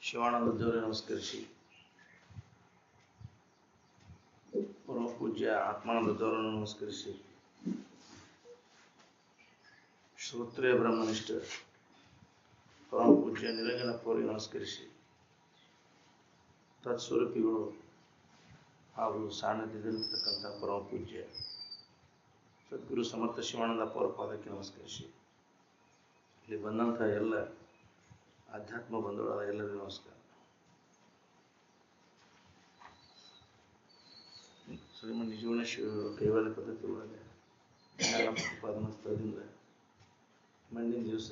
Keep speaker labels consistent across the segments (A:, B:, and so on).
A: ಶಿವಾನಂದ ದೇವರೇ ನಮಸ್ಕರಿಸಿ, ಪರಮ ಪೂಜ್ಯ ಆತ್ಮಾನಂದ ದೇವರನ್ನು ನಮಸ್ಕರಿಸಿ, ಶ್ರೋತ್ರಿಯ ಬ್ರಹ್ಮನಿಷ್ಠ ಪರಮ ಪೂಜ್ಯ ನಿರಂಜನಪ್ಪವರಿಗೆ ನಮಸ್ಕರಿಸಿ, ತತ್ಸ್ವರೂಪಿಗಳು ಹಾಗೂ ಸಾನ್ನಿಧ್ಯದಲ್ಲಿರ್ತಕ್ಕಂಥ ಪರಮ ಪೂಜ್ಯ ಸದ್ಗುರು ಸಮರ್ಥ ಶಿವಾನಂದಪ್ಪ ಅವರ ಪಾದಕ್ಕೆ ನಮಸ್ಕರಿಸಿ, ಇಲ್ಲಿ ಬಂದಂಥ ಎಲ್ಲ ಆಧ್ಯಾತ್ಮ ಬಂಧುಗಳಾದ ಎಲ್ಲರಿಗೂ ನಮಸ್ಕಾರ. ಶ್ರೀಮನ್ ನಿಜಗುಣ ಕೈವಾಲ್ಯ ಪದ್ಧತಿ ಒಳಗೆ ಪ್ರತಿಪಾದನಾ ಸ್ಥಳದಿಂದ ಮುಂದಿನ ದಿವಸ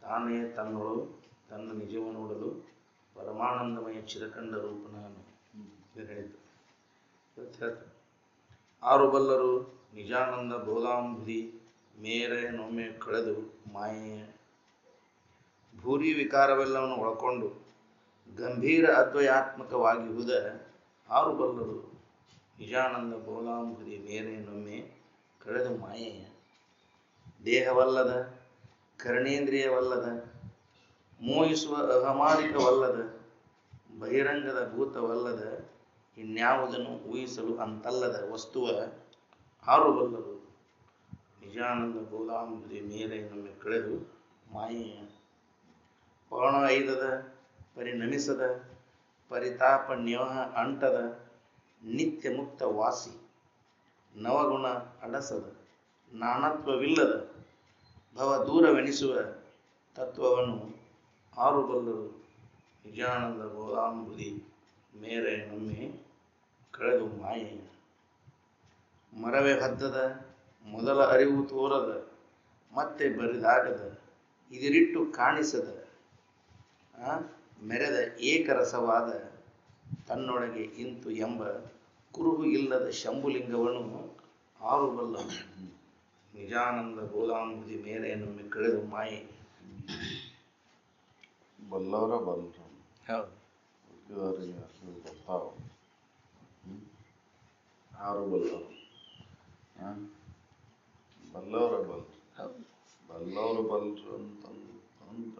A: ತಾನೇ ತನ್ನೊಳು ತನ್ನ ನಿಜವನ್ನು ನೋಡಲು ಪರಮಾನಂದಮಯ ಚಿರಕಂಡ ರೂಪನಾನು ಹೇಳಿತು. ಹೇಳ್ತಾರೆ, ಆರು ಬಲ್ಲರು ನಿಜಾನಂದ ಬೋಧಾಂಬುದಿ ಮೇರೆ ನೊಮ್ಮೆ ಕಳೆದು ಮಾಯೆಯ ಭೂರಿ ವಿಕಾರವೆಲ್ಲವನ್ನು ಒಳಕೊಂಡು ಗಂಭೀರ ಅದ್ವಯಾತ್ಮಕವಾಗಿರುವುದ ಆರು ಬಲ್ಲರು ನಿಜಾನಂದ ಬೋಧಾಂಬುದಿ ಮೇರೆ ನೊಮ್ಮೆ ಕಳೆದು ಮಾಯೆಯ ದೇಹವಲ್ಲದ ಕರ್ಣೇಂದ್ರಿಯವಲ್ಲದ ಮೋಹಿಸುವ ಅಹಮಾರಿಕವಲ್ಲದ ಬಹಿರಂಗದ ಭೂತವಲ್ಲದ ಇನ್ಯಾವುದನ್ನು ಊಹಿಸಲು ಅಂತಲ್ಲದ ವಸ್ತುವ ಆರು ಬಲ್ಲರು ನಿಜಾನಂದ ಬೋಧಾಂಬುದಿ ಮೇರೆ ನೊಮ್ಮೆ ಕಳೆದು ಮಾಯೆಯ ಪೌಣ ಐದದ ಪರಿಣಮಿಸದ ಪರಿತಾಪ ನ್ಯೋಹ ಅಂಟದ ನಿತ್ಯ ಮುಕ್ತ ವಾಸಿ ನವಗುಣ ಅಡಸದ ನಾನತ್ವವಿಲ್ಲದ ಭವ ದೂರವೆನಿಸುವ ತತ್ವವನ್ನು ಆರು ಬಲ್ಲರು ನಿಜಾನಂದ ಬೋಧಾಂಬುದಿ ಮೇರೆ ನೊಮ್ಮೆ ಕಳೆದು ಮಾಯೆಯ ಮರವೆ ಹದ್ದದ ಮೊದಲ ಅರಿವು ತೋರದ ಮತ್ತೆ ಬರಿದಾಗದ ಇದಿರಿಟ್ಟು ಕಾಣಿಸದ ಮೆರೆದ ಏಕರಸವಾದ ತನ್ನೊಳಗೆ ಇಂತು ಎಂಬ ಕುರುಹು ಇಲ್ಲದ ಶಂಭುಲಿಂಗವನ್ನು ಆರು ಬಲ್ಲ ನಿಜಾನಂದ ಬೋಧಾಂಬುದಿ ಮೇರೆ ನೊಮ್ಮೆ ಕಳೆದು ಮಾಯೆ.
B: ಬಲ್ಲವರ ಬಲ್ರು ಆರು ಬಲ್ಲವರು ಬಲ್ಲವರ ಬಲ್ರು ಬಲ್ಲವರು ಬಲ್ರು ಅಂತ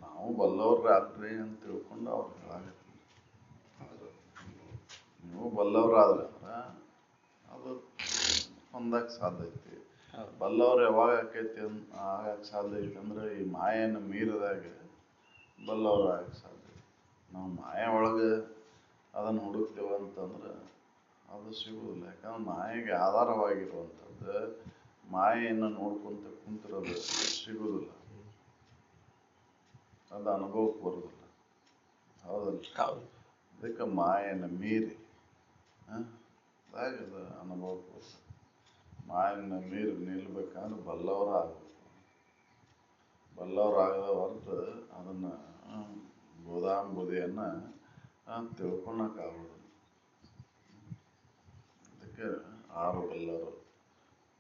B: ನಾವು ಬಲ್ಲವ್ರಾದ್ರಿ ಅಂತ ತಿಳ್ಕೊಂಡು ಅವ್ರು ಹೇಳಾಗತ್ತಿಲ್ಲ. ನೀವು ಬಲ್ಲವರಾದ್ರೆ ಅಂದ್ರೆ ಅದು ಹೊಂದಕ್ಕೆ ಸಾಧ್ಯ ಐತಿ. ಬಲ್ಲವ್ರು ಯಾವಾಗ ಆಕೈತಿ ಆಗಕ್ಕೆ ಸಾಧ್ಯ ಐತಿ ಅಂದ್ರೆ ಈ ಮಾಯೆಯನ್ನು ಮೀರಿದಾಗ ಬಲ್ಲವ್ರು ಆಗಕ್ಕೆ ಸಾಧ್ಯ ಐತಿ. ನಾವು ಮಾಯೆ ಒಳಗೆ ಅದನ್ನು ಹುಡುಕ್ತೇವೆ ಅಂತಂದ್ರೆ ಅದು ಸಿಗುವುದಿಲ್ಲ. ಯಾಕಂದ್ರೆ ಮಾಯೆಗೆ ಆಧಾರವಾಗಿರುವಂಥದ್ದು ಮಾಯೆಯನ್ನು ನೋಡ್ಕೊಂತ ಕುಂತಿರೋದು ಸಿಗುವುದಿಲ್ಲ, ಅದು ಅನುಭವಕ್ಕೆ ಬರುವುದಿಲ್ಲ. ಹೌದಲ್ಲ? ಅದಕ್ಕೆ ಮಾಯೆಯನ್ನು ಮೀರಿ ಅದು ಅನುಭವಕ್ಕೆ ಬರ್ತದೆ. ಮಾಯೆಯನ್ನು ಮೀರಿ ನಿಲ್ಬೇಕಂದ್ರೆ ಬಲ್ಲವರ ಆಗಬೇಕು. ಬಲ್ಲವರಾಗದ ಹೊರತು ಅದನ್ನು ಬೋಧಾಂಬುದಿಯನ್ನು ತಿಳ್ಕೊಳಕ್ಕಾಗೋದು. ಅದಕ್ಕೆ ಆರು ಬಲ್ಲರು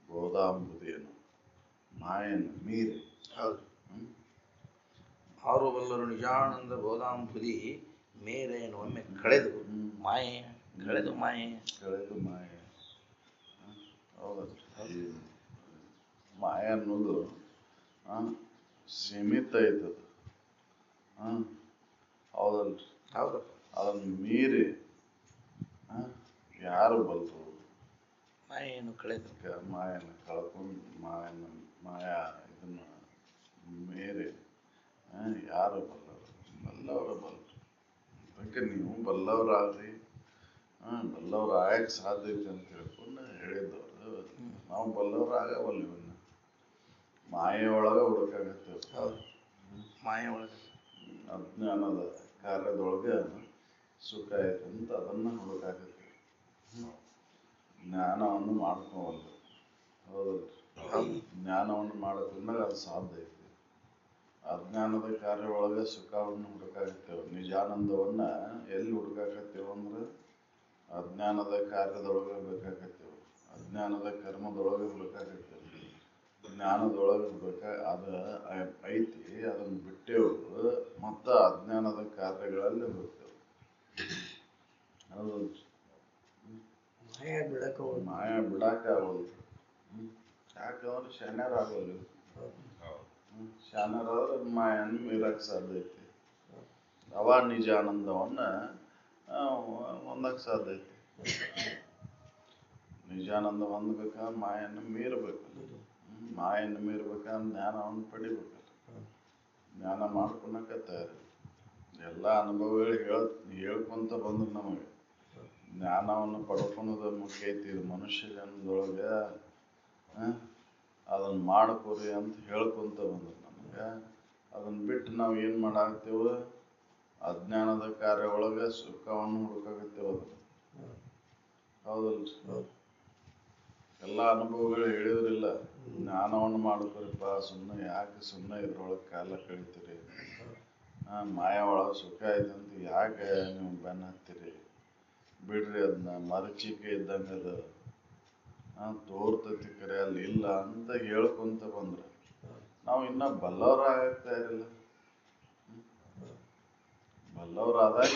B: ಬೋಧಾಂಬುದಿಯನ್ನು ಮಾಯೆಯನ್ನು ಮೀರಿ.
A: ಹೌದು, ಆರು ಬಲ್ಲರು ನಿಜಾನಂದ ಬೋಧಾಂಬುದಿ ಮೇರೆ ನೊಮ್ಮೆ ಕಳೆದು ಮಾಯೆ ಕಳೆದು ಮಾಯೆ
B: ಕಳೆದು ಮಾಯೆ. ಹೌದಲ್ಲ? ಈ ಮಾಯೆ ಅನ್ನೋದು ಸೀಮಿತ ಐತದ. ಹೌದಲ್ರಿ?
A: ಹೌದು,
B: ಅದನ್ನು ಮೀರಿ ಯಾರು ಬಲ್ರು
A: ಮಾಯೆಯನ್ನು ಕಳೆದು
B: ಮಾಯನ್ನು ಕಳ್ಕೊಂಡು ಮಾಯಾ ಇದನ್ನು ಮೀರಿ ಯಾರು ಬಲ್ಲವರು ಬಲ್ಲವರ ಬಲ್ರು. ಅದಕ್ಕೆ ನೀವು ಬಲ್ಲವರಾದ್ರಿ ಬಲ್ಲವ್ರು ಆಗಕ್ಕೆ ಸಾಧ್ಯ ಐತಿ ಅಂತ ಹೇಳ್ಕೊಂಡು ಹೇಳಿದ್ದವರು. ನಾವು ಬಲ್ಲವ್ರು ಆಗವಲ್ಲ. ಇವನ್ನ ಮಾಯೆ ಒಳಗೆ ಹುಡುಕಾಗತ್ತೇವೆ.
A: ಹೌದು, ಮಾಯೆ ಒಳಗೆ
B: ಅಜ್ಞಾನದ ಕಾರ್ಯದೊಳಗೆ ಸುಖ ಐತೆ ಅಂತ ಅದನ್ನು ಹುಡುಕಾಗತ್ತೇವೆ. ಜ್ಞಾನವನ್ನು ಮಾಡ್ಕೋವಲ್ಲ. ಹೌದಲ್ರಿ? ಜ್ಞಾನವನ್ನು ಮಾಡೋದ್ರಿಂದ ಅದು ಸಾಧ್ಯ ಐತಿ. ಅಜ್ಞಾನದ ಕಾರ್ಯ ಒಳಗೆ ಸುಖವನ್ನು ಹುಡುಕಾಗತ್ತೇವೆ. ನಿಜಾನಂದವನ್ನ ಎಲ್ಲಿ ಹುಡುಕಾಕತ್ತೇವೆ ಅಂದ್ರೆ ಅಜ್ಞಾನದ ಕಾರ್ಯದೊಳಗೆ ಹುಡುಕಾಕತ್ತೇವೆ. ಅಜ್ಞಾನದ ಕರ್ಮದೊಳಗೆ ಹುಡುಕಾಕತ್ತೇವೆ. ಜ್ಞಾನದೊಳಗೆ ಅದು ಐತಿ, ಅದನ್ನು ಬಿಟ್ಟೇವು ಮತ್ತು ಅಜ್ಞಾನದ ಕಾರ್ಯಗಳಲ್ಲಿ ಹುಡುಕ್ತೇವೆ. ಹೌದಲ್ರಿ? ಮಾಯ ಬಿಡಕ್ಕಾಗಲ್ರಿ. ಯಾಕಂದ್ರೆ ಶಣ್ಯರಾಗಲ್ಲ. ಶಾಣರಾದ್ರೆ ಮಾಯನ್ನು ಮೀರಕ್ಕೆ ಸಾಧ್ಯ ಐತಿ. ಅವ ನಿಜಾನಂದವನ್ನ ಹೊಂದಕ್ಕೆ ಸಾಧ್ಯ ಐತಿ. ನಿಜಾನಂದ ಹೊಂದಬೇಕಾದ್ರೆ ಮಾಯನ್ನು ಮೀರಬೇಕು. ಮಾಯನ್ನು ಮೀರ್ಬೇಕಂದ್ರೆ ಜ್ಞಾನವನ್ನು ಪಡಿಬೇಕಲ್ಲ. ಜ್ಞಾನ ಮಾಡ್ಕೊಳಕ್ಕೆ ತಯಾರಿ. ಎಲ್ಲ ಅನುಭವಗಳು ಹೇಳ್ಕೊಂತ ಬಂದ್ರು ನಮಗೆ. ಜ್ಞಾನವನ್ನು ಪಡ್ಕೊಳೋದು ಮುಖ್ಯ ಐತಿ. ಇದು ಮನುಷ್ಯ ಜನ್ಮದೊಳಗೆ ಅದನ್ನು ಮಾಡ್ಕೋರಿ ಅಂತ ಹೇಳ್ಕೊಂತ ಬಂದ್ರು ನಮಗೆ. ಅದನ್ನು ಬಿಟ್ಟು ನಾವು ಏನು ಮಾಡಾಕ್ತೇವೆ? ಅಜ್ಞಾನದ ಕಾರ್ಯ ಒಳಗೆ ಸುಖವನ್ನು ಹುಡುಕಾಕತ್ತೇವೆ. ಅದನ್ನು ಹೌದಲ್ರಿ? ಎಲ್ಲ ಅನುಭವಗಳು ಹೇಳಿದ್ರಿಲ್ಲ. ಜ್ಞಾನವನ್ನು ಮಾಡ್ಕೊರಿಪ್ಪ, ಸುಮ್ಮನೆ ಯಾಕೆ ಸುಮ್ಮನೆ ಇದ್ರೊಳಗೆ ಕಾಲ ಕಳಿತೀರಿ? ಮಾಯ ಒಳಗೆ ಸುಖ ಐತಂತ ಯಾಕೆ ನೀವು ಬೆನ್ನ ಹತ್ತೀರಿ? ಬಿಡ್ರಿ ಅದನ್ನ, ಮರಚಿಕೆ ಇದ್ದಂಗೆ ಅದು ತೋರ್ತತಿ ಕರೆ ಅಲ್ಲಿ ಇಲ್ಲ ಅಂತ ಹೇಳ್ಕೊಂತ ಬಂದ್ರೆ ನಾವು ಇನ್ನೂ ಬಲ್ಲವರ ಆಗ್ತಾ ಇರಲಿಲ್ಲ. ಬಲ್ಲವರಾದಾಗ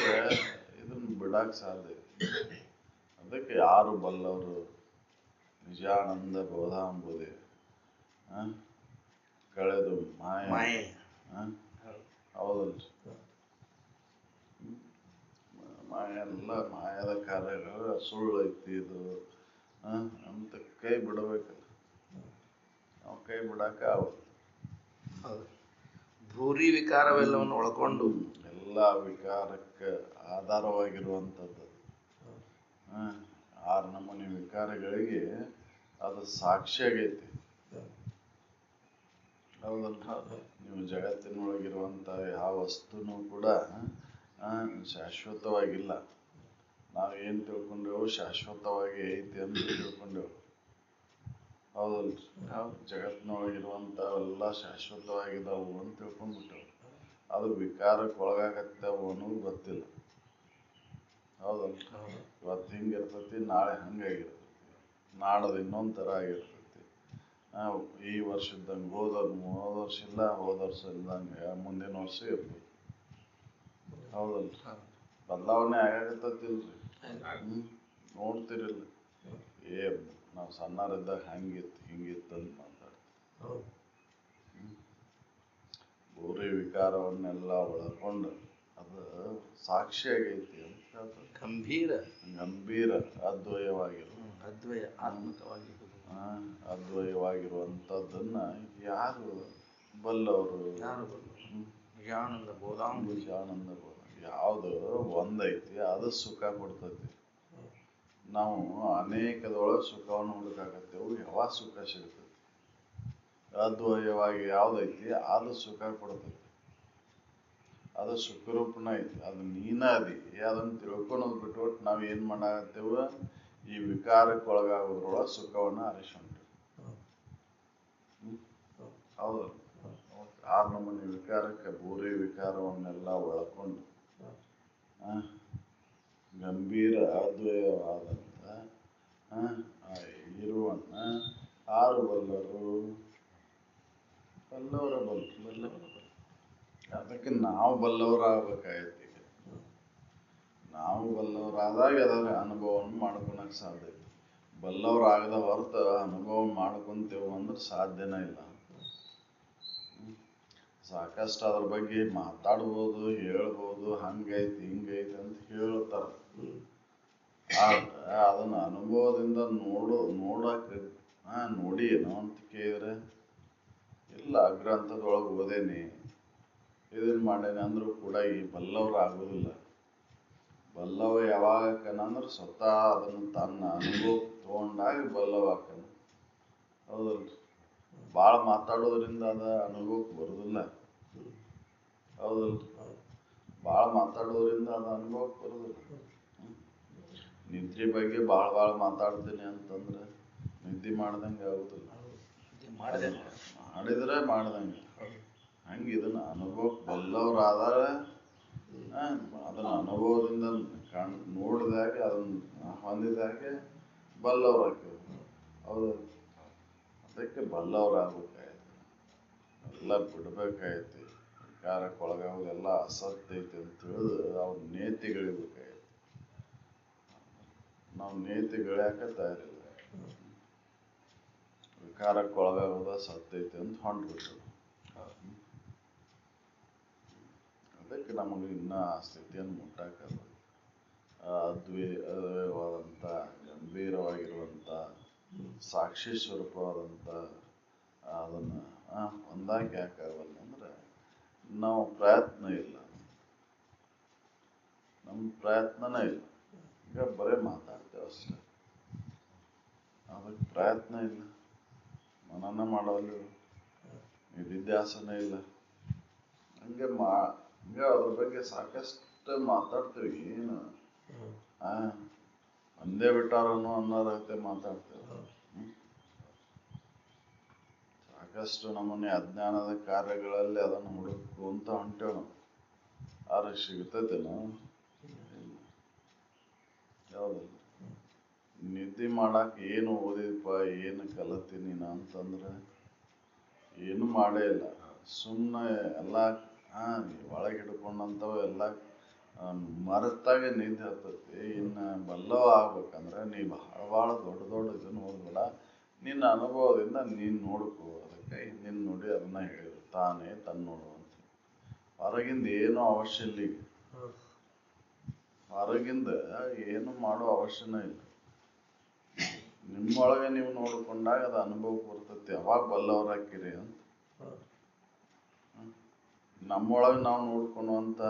B: ಇದನ್ನ ಬಿಡಕ್ಕೆ ಸಾಧ್ಯ. ಅದಕ್ಕೆ ಯಾರು ಬಲ್ಲವರು? ನಿಜಾನಂದ ಬೋಧಾಂಬುದೆ ಕಳೆದು ಮಾಯ. ಹೌದಲ್ರಿ? ಮಾಯ ಎಲ್ಲ ಮಾಯದ ಕಾರ್ಯಗಳು ಸುಳ್ಳು ಐತಿ ಇದು ಅಂತ ಕೈ ಬಿಡಬೇಕಲ್ಲ. ನಾವು ಕೈ ಬಿಡಕ್ಕೆ ಆಗುತ್ತೆ.
A: ಭೂರಿ ವಿಕಾರವೆಲ್ಲವನ್ನು ಒಳಕೊಂಡು
B: ಎಲ್ಲ ವಿಕಾರಕ್ಕೆ ಆಧಾರವಾಗಿರುವಂಥದ್ದು. 6 ನಮೂನಿ ವಿಕಾರಗಳಿಗೆ ಅದು ಸಾಕ್ಷಿ ಆಗೈತಿ. ಹೌದಲ್ಲ? ನೀವು ಜಗತ್ತಿನೊಳಗಿರುವಂಥ ಯಾವ ವಸ್ತುನೂ ಕೂಡ ಶಾಶ್ವತವಾಗಿಲ್ಲ. ನಾವು ಏನು ತಿಳ್ಕೊಂಡೆವು? ಶಾಶ್ವತವಾಗಿ ಐತಿ ಅಂತ ತಿಳ್ಕೊಂಡೆವು. ಹೌದಲ್ರಿ? ಜಗತ್ತಿನೊಳಗಿರುವಂಥವೆಲ್ಲ ಶಾಶ್ವತವಾಗಿದ್ದಾವು ಅಂತ ತಿಳ್ಕೊಂಡ್ಬಿಟ್ಟೆವು. ಅದು ವಿಕಾರಕ್ಕೆ ಒಳಗಾಗತ್ತವು ಅನ್ನೋದು ಗೊತ್ತಿಲ್ಲ. ಹೌದಲ್ರಿ? ಇವತ್ತು ಹಿಂಗಿರ್ತೈತಿ, ನಾಳೆ ಹಂಗಾಗಿರ್ತೈತಿ, ನಾಡದು ಇನ್ನೊಂದು ಥರ ಆಗಿರ್ತೈತಿ. ಈ ವರ್ಷ ಇದ್ದಂಗೆ ಹೋದ ವರ್ಷ ಇಲ್ಲ, ಹೋದ ವರ್ಷ ಇಲ್ದಂಗೆ ಮುಂದಿನ ವರ್ಷ ಇರ್ತೈತಿ. ಹೌದಲ್ರಿ? ಬದಲಾವಣೆ ಆಗಾಕತ್ತೈತಿಲ್ರಿ? ನೋಡ್ತಿರಿಲ್ಲ? ನಾವು ಸಣ್ಣರಿದ್ದಾಗ ಹಂಗಿತ್ತು ಹಿಂಗಿತ್ತು ಅಂತ ಮಾತಾಡ್ತೀವಿ. ಭೂರಿ ವಿಕಾರವನ್ನೆಲ್ಲ ಒಳಕೊಂಡು ಅದು ಸಾಕ್ಷಿಯಾಗೈತಿ ಅಂತ ಹೇಳ್ತಾರೆ. ಗಂಭೀರ
A: ಅದ್ವಯ ಆತ್ಮಕವಾಗಿ
B: ಅದ್ವಯವಾಗಿರುವಂಥದ್ದನ್ನ ಯಾರು ಬಲ್ಲವರು?
A: ನಿಜಾನಂದ ಬೋಧಾಂಬುದಿ.
B: ಯಾವುದು ಒಂದೈತಿ ಅದು ಸುಖ ಕೊಡ್ತೈತಿ. ನಾವು ಅನೇಕದೊಳಗೆ ಸುಖವನ್ನು ಹುಡುಕಾಕತ್ತೇವು. ಯಾವಾಗ ಸುಖ ಸಿಗ್ತೈತಿ? ಅದ್ವಯವಾಗಿ ಯಾವ್ದೈತಿ ಅದು ಸುಖ ಕೊಡ್ತೈತಿ. ಅದು ಸುಖರೂಪನ ಐತಿ. ಅದು ನೀನ ಅದಿ. ಅದನ್ನು ತಿಳ್ಕೊಳೋದು ಬಿಟ್ಬಿಟ್ಟು ನಾವು ಏನು ಮಾಡಾಕತ್ತೇವೆ? ಈ ವಿಕಾರಕ್ಕೆ ಒಳಗಾಗೋದ್ರೊಳಗೆ ಸುಖವನ್ನು ಆರಿಸ್ಕೊಂಡ್ರಿ. ಹೌದು. 6 ನಮೂನಿ ವಿಕಾರಕ್ಕೆ ಭೂರಿ ವಿಕಾರವನ್ನೆಲ್ಲ ಒಳಕೊಂಡು ಗಂಭೀರ ಅದ್ವಯವಾದಂಥ ಇರುವನ್ನ 6 ಬಲ್ಲವರು. ಅದಕ್ಕೆ ನಾವು ಬಲ್ಲವರಾಗಬೇಕಾಯ್ತು. ಈಗ ನಾವು ಬಲ್ಲವರಾದಾಗ ಅದರ ಅನುಭವವನ್ನು ಮಾಡ್ಕೊಳಕ್ಕೆ ಸಾಧ್ಯ. ಬಲ್ಲವರಾಗದ ಹೊರತು ಅನುಭವ ಮಾಡ್ಕೊಂತೇವೆ ಅಂದ್ರೆ ಸಾಧ್ಯನೇ ಇಲ್ಲ. ಸಾಕಷ್ಟು ಅದ್ರ ಬಗ್ಗೆ ಮಾತಾಡ್ಬೋದು, ಹೇಳ್ಬೋದು, ಹಂಗೈತಿ ಹಿಂಗೈತಿ ಅಂತ ಹೇಳ್ತಾರೆ. ಆದ್ರೆ ಅದನ್ನ ಅನುಭವದಿಂದ ನೋಡಕ್ಕೆ ನೋಡಿ ಏನೋ ಅಂತ ಕೇಳಿದ್ರೆ ಇಲ್ಲ, ಗ್ರಂಥದೊಳಗೆ ಓದೇನಿ, ಇದನ್ನು ಮಾಡೇನಿ ಅಂದ್ರೂ ಕೂಡ ಈ ಬಲ್ಲವ್ರು ಆಗೋದಿಲ್ಲ. ಬಲ್ಲವ ಯಾವಾಗಕ್ಕನಂದ್ರೆ ಸ್ವತಃ ಅದನ್ನು ತನ್ನ ಅನುಭವ ತಗೊಂಡಾಗ ಬಲ್ಲವಾಕನ. ಹೌದಲ್ರಿ? ಭಾಳ ಮಾತಾಡೋದ್ರಿಂದ ಅದ ಅನುಭವಕ್ಕೆ ಬರೋದಿಲ್ಲ. ಹೌದಲ್ರಿ? ಭಾಳ ಮಾತಾಡೋದ್ರಿಂದ ಅದು ಅನುಭವಕ್ಕೆ ಬರೋದಿಲ್ಲ. ನಿದ್ರೆ ಬಗ್ಗೆ ಭಾಳ ಮಾತಾಡ್ತೀನಿ ಅಂತಂದ್ರೆ ನಿದ್ದೆ ಮಾಡ್ದಂಗೆ ಆಗುದಿಲ್ಲ. ಮಾಡಿದ್ರೆ ಮಾಡ್ದಂಗೆ. ಹಂಗೆ ಇದನ್ನ ಅನುಭವಕ್ಕೆ ಬಲ್ಲವರಾದಾಗ ಅದನ್ನ ಅನುಭವದಿಂದ ನೋಡಿದಾಗ ಅದನ್ನ ಹೊಂದಿದಾಗ ಬಲ್ಲವರಾಗ್ತೇವೆ. ಹೌದು. ಅದಕ್ಕೆ ಬಲ್ಲವರಾಗಬೇಕಾಯ್ತು. ಎಲ್ಲ ಬಿಡ್ಬೇಕಾಯ್ತು. ವಿಕಾರಕ್ಕೆ ಒಳಗಾಗೋದೆಲ್ಲ ಅಸತ್ಯ ಐತಿ ಅಂತ ತಿಳಿದು ಅವ್ರ ನೇತಿಗಳಿಬೇಕಾಯ್ತು. ನಾವು ನೇತಿಗಳ್ಯಾಕ ತಯಾರಿಲ್ಲ. ವಿಕಾರಕ್ಕೆ ಒಳಗಾಗೋದ ಸತ್ಯ ಐತಿ ಅಂತ ಹೊಂಟ್ಬಿಟ್ಟು ಅದಕ್ಕೆ ನಮಗೆ ಇನ್ನೂ ಆ ಸ್ಥಿತಿಯನ್ನು ಮುಟ್ಟಾಕಲ್ಲ. ಅದ್ವೈವಾದಂಥ ಗಂಭೀರವಾಗಿರುವಂಥ ಸಾಕ್ಷಿ ಸ್ವರೂಪವಾದಂಥ ಅದನ್ನು ಹೊಂದಾಣಿಕೆ ಯಾಕಾಗಲ್ಲ ಅಂದ್ರೆ ನಾವು ಪ್ರಯತ್ನ ಇಲ್ಲ, ನಮ್ಮ ಪ್ರಯತ್ನನೇ ಇಲ್ಲ. ಈಗ ಬರೀ ಮಾತಾಡ್ತೇವೆ ಅಷ್ಟೇ, ಅದಕ್ಕೆ ಪ್ರಯತ್ನ ಇಲ್ಲ, ಮನನ ಮಾಡೋಲ್ಲ, ನಿಧಿಧ್ಯಾಸನ ಇಲ್ಲ. ಹಂಗೆ ಅದ್ರ ಬಗ್ಗೆ ಸಾಕಷ್ಟು ಮಾತಾಡ್ತೀವಿ. ಏನು ಒಂದೇ ಬಿಟ್ಟಾರನ್ನು ಅನ್ನೋದೈತೆ ಮಾತಾಡ್ತೇವೆ. ಸಾಕಷ್ಟು ನಮ್ಮನೆ ಅಜ್ಞಾನದ ಕಾರ್ಯಗಳಲ್ಲಿ ಅದನ್ನು ಹುಡುಕು ಅಂತ ಹೊಂಟೇವೆ ನಾವು. ಆದ್ರೆ ಸಿಗ್ತೈತೇನೋ? ಯಾವ್ದಲ್ಲ. ನಿದ್ದೆ ಮಾಡಾಕ ಏನು ಓದಿದಪ್ಪ, ಏನು ಕಲತೀನಿ ಅಂತಂದ್ರೆ ಏನು ಮಾಡೇ ಇಲ್ಲ. ಸುಮ್ಮನೆ ಎಲ್ಲ ಒಳಗೆ ಹಿಡ್ಕೊಂಡಂಥವು ಎಲ್ಲ ಮರೆತಾಗ ನಿದ್ದೆ ಹತ್ತೈತಿ. ಇನ್ನು ಬಲ್ಲವ ಆಗ್ಬೇಕಂದ್ರೆ ನೀ ಭಾಳ ದೊಡ್ಡ ಇದನ್ನು ಓದ್ಬೇಡ, ನಿನ್ನ ಅನುಭವದಿಂದ ನೀನು ನೋಡ್ಕೋ. ಅದಕ್ಕೆ ಹಿಂದಿನ ನೋಡಿ ಅದನ್ನ ಹೇಳಿದ್ರು, ತಾನೇ ತನ್ನ ನೋಡುವಂತ. ಹೊರಗಿಂದ ಏನು ಅವಶ್ಯ ಇಲ್ಲ. ಈಗ ಹೊರಗಿಂದ ಏನು ಮಾಡೋ ಅವಶ್ಯನೇ ಇಲ್ಲ. ನಿಮ್ಮೊಳಗೆ ನೀವು ನೋಡಿಕೊಂಡಾಗ ಅದು ಅನುಭವಕ್ಕೆ ಬರ್ತೈತಿ. ಯಾವಾಗ ಬಲ್ಲವ್ರು ಹಾಕಿರಿ ಅಂತ. ನಮ್ಮೊಳಗೆ ನಾವು ನೋಡ್ಕೊಳ್ಳುವಂಥ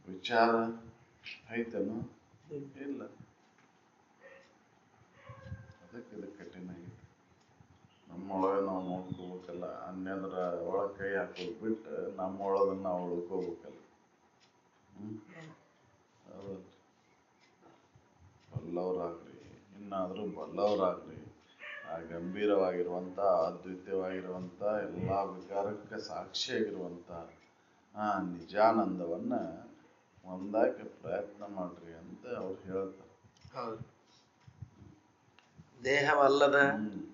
B: ವಿಚಾರ ಐತೇನು? ಇಲ್ಲ. ಅದಕ್ಕೆ ಇದು ಕಠಿಣ ಐತಿ. ನಮ್ಮೊಳಗೆ ನಾವು ನೋಡ್ಕೋಬೇಕಲ್ಲ. ಅನ್ಯದ್ರ ಒಳಗೆ ಕೈ ಹಾಕೋದು ಬಿಟ್ಟು ನಮ್ಮೊಳಗನ್ನ ನಾವು ಉಳ್ಕೋಬೇಕಲ್ಲ. ಬಲ್ಲವರಾಗ್ರಿ, ಇನ್ನಾದರೂ ಬಲ್ಲವರಾಗ್ರಿ. ಆ ಗಂಭೀರವಾಗಿರುವಂಥ ಅದ್ವಿತೀಯವಾಗಿರುವಂಥ ಎಲ್ಲ ವಿಕಾರಕ್ಕೆ ಸಾಕ್ಷಿಯಾಗಿರುವಂಥ ನಿಜಾನಂದವನ್ನ ಒಂದಾಕೆ ಪ್ರಯತ್ನ ಮಾಡ್ರಿ ಅಂತ ಅವ್ರು ಹೇಳ್ತಾರೆ.
A: ದೇಹವಲ್ಲದ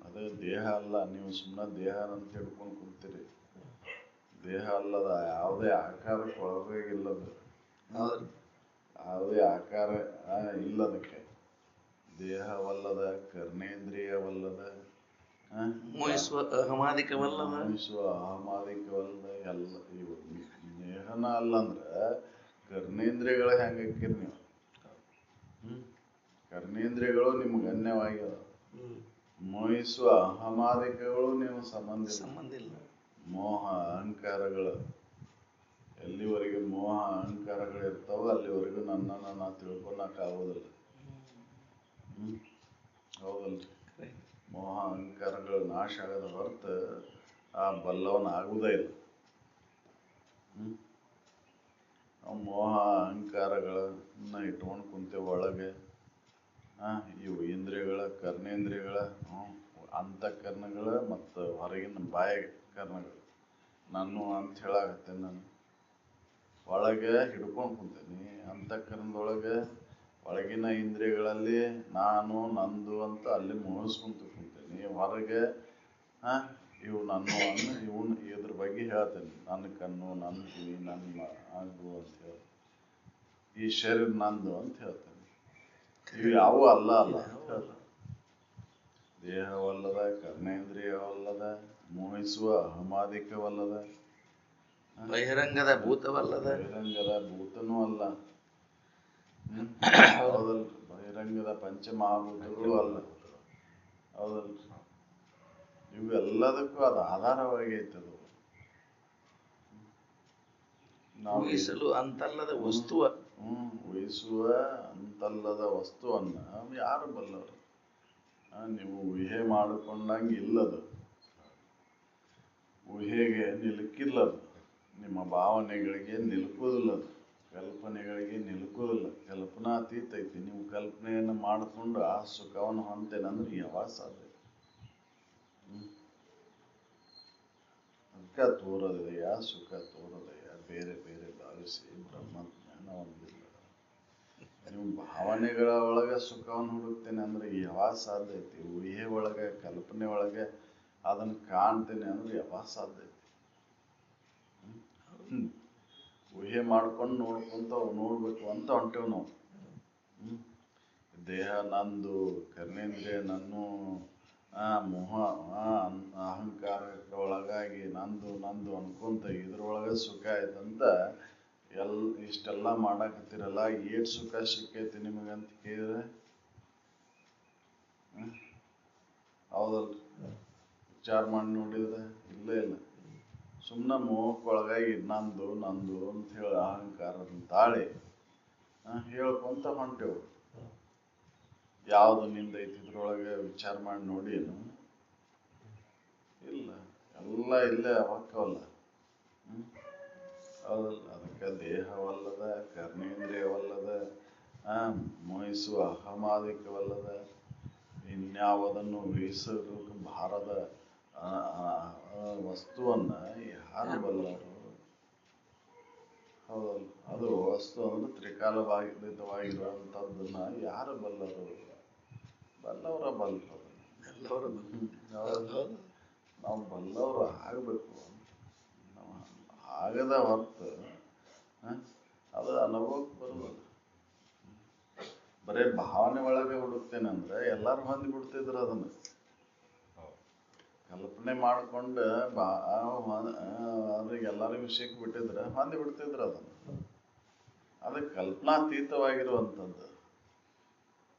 B: ಅದೇ ದೇಹ ಅಲ್ಲ. ನೀವು ಸುಮ್ಮನೆ ದೇಹ ಅಂತ ಹಿಡ್ಕೊಂಡು ಕೂರ್ತೀರಿ. ದೇಹ ಅಲ್ಲದ ಯಾವುದೇ ಆಕಾರಕ್ಕೆ ಒಳಗಾಗಿಲ್ಲದು. ಯಾವುದೇ ಆಕಾರ ಇಲ್ಲದಕ್ಕೆ. ದೇಹವಲ್ಲದ, ಕರ್ಣೇಂದ್ರಿಯವಲ್ಲದ,
A: ಮೋಹಿಸುವ ಅಹಮಾದಿಕವಲ್ಲದ
B: ಎಲ್ಲ ಇವು ದೇಹನ ಅಲ್ಲಂದ್ರೆ ಕರ್ಣೇಂದ್ರಿಯಗಳು ಹೆಂಗೆ ಹಾಕಿರಿ ನೀವು? ಕರ್ಣೇಂದ್ರಿಯಗಳು ನಿಮ್ಗೆ ಗಣ್ಯವಾಗ್ಯದ. ಮೋಹಿಸುವ ಅಹಮಾದಿಕಗಳು ನೀವು ಸಂಬಂಧ ಇಲ್ಲ. ಮೋಹ ಅಹಂಕಾರಗಳು ಎಲ್ಲಿವರೆಗೆ ಮೋಹ ಅಹಂಕಾರಗಳು ಇರ್ತಾವ ಅಲ್ಲಿವರೆಗೂ ನನ್ನನ್ನು ನಾ ತಿಳ್ಕೊಳಕ್ಕಾಗೋದಿಲ್ಲ. ಹೌದಲ್ರಿ? ಮೋಹ ಅಹಂಕಾರಗಳು ನಾಶ ಆಗದ ಹೊರತು ಆ ಬಲ್ಲವನ ಆಗುವುದೇ ಇಲ್ಲ. ನಾವು ಮೋಹ ಅಹಂಕಾರಗಳನ್ನ ಇಟ್ಕೊಂಡು ಕುಂತೇವೆ ಒಳಗೆ. ಇವು ಇಂದ್ರಿಯಗಳ, ಕರ್ಣೇಂದ್ರಿಯಗಳ, ಅಂತಃಕರಣಗಳ ಮತ್ತು ಹೊರಗಿನ ಬಾಯ ಕರ್ಣಗಳು ನಾನು ಅಂತ ಹೇಳಾಕತ್ತೇನೆ. ನಾನು ಒಳಗೆ ಹಿಡ್ಕೊಂಡು ಕುಂತೇನಿ. ಅಂತಃಕರಣದೊಳಗೆ ಒಳಗಿನ ಇಂದ್ರಿಯಗಳಲ್ಲಿ ನಾನು ನಂದು ಅಂತ ಅಲ್ಲಿ ಮೋಹಿಸ್ಕೊಂತ ಕುಂತೇನಿ. ಹೊರಗೆ ಇವು ಇವನ್ ಇದ್ರ ಬಗ್ಗೆ ಹೇಳ್ತೇನೆ. ನನ್ನ ಕಣ್ಣು, ನನ್ನ ಕಿವಿ, ನನ್ನ ಆಗು ಅಂತ ಹೇಳಿ ಈ ಶರೀರ ನಂದು ಅಂತ ಹೇಳ್ತೇನೆ. ಇವು ಯಾವೂ ಅಲ್ಲ ಅಂತ ಹೇಳ್ತಾರೆ. ದೇಹವಲ್ಲದ, ಕರ್ಣೇಂದ್ರಿಯವಲ್ಲದ, ಮೋಹಿಸುವ ಅಹಮಾದಿಕವಲ್ಲದ,
A: ಬಹಿರಂಗದ ಭೂತವಲ್ಲದ,
B: ಬಹಿರಂಗದ ಭೂತನೂ ಅಲ್ಲ. ಹೌದಲ್ರಿ? ಬಹಿರಂಗದ ಪಂಚಮಹಾಭೂತಗಳು ಅಲ್ಲ. ಹೌದಲ್ರಿ? ಇವೆಲ್ಲದಕ್ಕೂ ಅದು ಆಧಾರವಾಗೈತದು. ನಾವು
A: ಊಹಿಸಲು ಅಂತಲ್ಲದ ವಸ್ತುವ
B: ಊಹಿಸುವ ಅಂತಲ್ಲದ ವಸ್ತುವನ್ನ ಯಾರು ಬಲ್ಲವರು? ನೀವು ಊಹೆ ಮಾಡಿಕೊಂಡಂಗೆ ಇಲ್ಲದು. ಊಹೆಗೆ ನಿಲುಕಿಲ್ಲದು. ನಿಮ್ಮ ಭಾವನೆಗಳಿಗೆ ನಿಲುಕುವುದಿಲ್ಲದು. ಕಲ್ಪನೆಗಳಿಗೆ ನಿಲುಕುವುದಿಲ್ಲ. ಕಲ್ಪನಾತೀತ ಐತಿ. ನೀವು ಕಲ್ಪನೆಯನ್ನು ಮಾಡಿಕೊಂಡು ಆ ಸುಖವನ್ನು ಹೊಂತೇನಂದ್ರೆ ಯಾವಾಗ ಸಾಧ್ಯ? ಅದಕ್ಕೆ ತೋರೋದೆಯ ಸುಖ ತೋರೋದೆಯ ಬೇರೆ ಬೇರೆ ಭಾವಿಸಿ ಬ್ರಹ್ಮಜ್ಞಾನ ಒಂದಿಲ್ಲ. ನೀವು ಭಾವನೆಗಳ ಒಳಗೆ ಸುಖವನ್ನು ಹುಡುಕ್ತೇನೆ ಅಂದ್ರೆ ಯಾವಾಗ ಸಾಧ್ಯ ಐತಿ? ಊಹೆ ಒಳಗೆ, ಕಲ್ಪನೆ ಒಳಗೆ ಅದನ್ನು ಕಾಣ್ತೇನೆ ಅಂದ್ರೆ ಯಾವಾಗ ಸಾಧ್ಯ ಐತಿ? ಊಹೆ ಮಾಡ್ಕೊಂಡು ನೋಡ್ಬೇಕು ಅಂತ ಹೊಂಟೇವ್ ನಾವು. ದೇಹ ನಂದು, ಕರ್ಣೇಂದ್ರಿಯ ನನ್ನು, ಮೋಹ ಅಹಂಕಾರಕ್ಕೆ ಒಳಗಾಗಿ ನಂದು ನಂದು ಅನ್ಕೊಂತ ಇದ್ರೊಳಗೆ ಸುಖ ಆಯ್ತಂತ ಇಷ್ಟೆಲ್ಲ ಮಾಡಾಕತ್ತೀರಲ್ಲ ಏಟ್ ಸುಖ ಸಿಕ್ಕೈತಿ ನಿಮಗಂತ ಕೇಳಿದ್ರೆ ಹೌದಲ್ರಿ ವಿಚಾರ ಮಾಡಿ ನೋಡಿದ್ರೆ ಇಲ್ಲೇ ಇಲ್ಲ. ಸುಮ್ಮನೆ ಮೋಹಕ್ಕೊಳಗಾಗಿ ನಂದು ನಂದು ಅಂತ ಹೇಳಿ ಅಹಂಕಾರದ ತಾಳಿ ಹೇಳ್ಕೊಂತ ಹೊಂಟೇವು. ಯಾವುದು ನಿಂದೈತಿ ಇದ್ರೊಳಗೆ ವಿಚಾರ ಮಾಡಿ ನೋಡಿ ಇಲ್ಲ, ಎಲ್ಲ ಇಲ್ಲೇ ಹೊಕ್ಕವಲ್ಲ. ಹೌದಲ್ಲ, ಅದಕ್ಕೆ ದೇಹವಲ್ಲದ, ಕರ್ಮೇಂದ್ರಿಯವಲ್ಲದ, ಮೋಹಿಸುವ ಅಹಮಾದಿಕವಲ್ಲದ, ಇನ್ಯಾವುದನ್ನು ವಹಿಸೋದಕ್ಕೆ ಬಾರದ ವಸ್ತುವನ್ನ ಯಾರು ಬಲ್ಲರು? ಹೌದಲ್ಲ, ಅದು ವಸ್ತು ಅಂದ್ರೆ ತ್ರಿಕಾಲವಾಗಿರುವಂಥದ್ದನ್ನ ಯಾರು ಬಲ್ಲರು? ಬಲ್ಲವರ ಬಲ್ಲರು. ನಾವು ಬಲ್ಲವರು ಆಗಬೇಕು. ನಾವು ಆಗದ ಹೊರತು ಅದು ಅನುಭವಕ್ಕೆ ಬರುವುದಿಲ್ಲ. ಬರೇ ಭಾವನೆ ಒಳಗೆ ಹುಡುಕ್ತೇನೆ ಅಂದ್ರೆ ಎಲ್ಲರೂ ಹೊಂದಿ ಬಿಡ್ತಿದ್ರು ಅದನ್ನ. ಕಲ್ಪನೆ ಮಾಡ್ಕೊಂಡು ಅವ್ರಿಗೆ ಎಲ್ಲರಿಗೂ ಸಿಕ್ ಬಿಟ್ಟಿದ್ರೆ ಹೊಂದಿ ಬಿಡ್ತಿದ್ರು ಅದನ್ನ. ಅದಕ್ಕೆ ಕಲ್ಪನಾತೀತವಾಗಿರುವಂಥದ್ದು.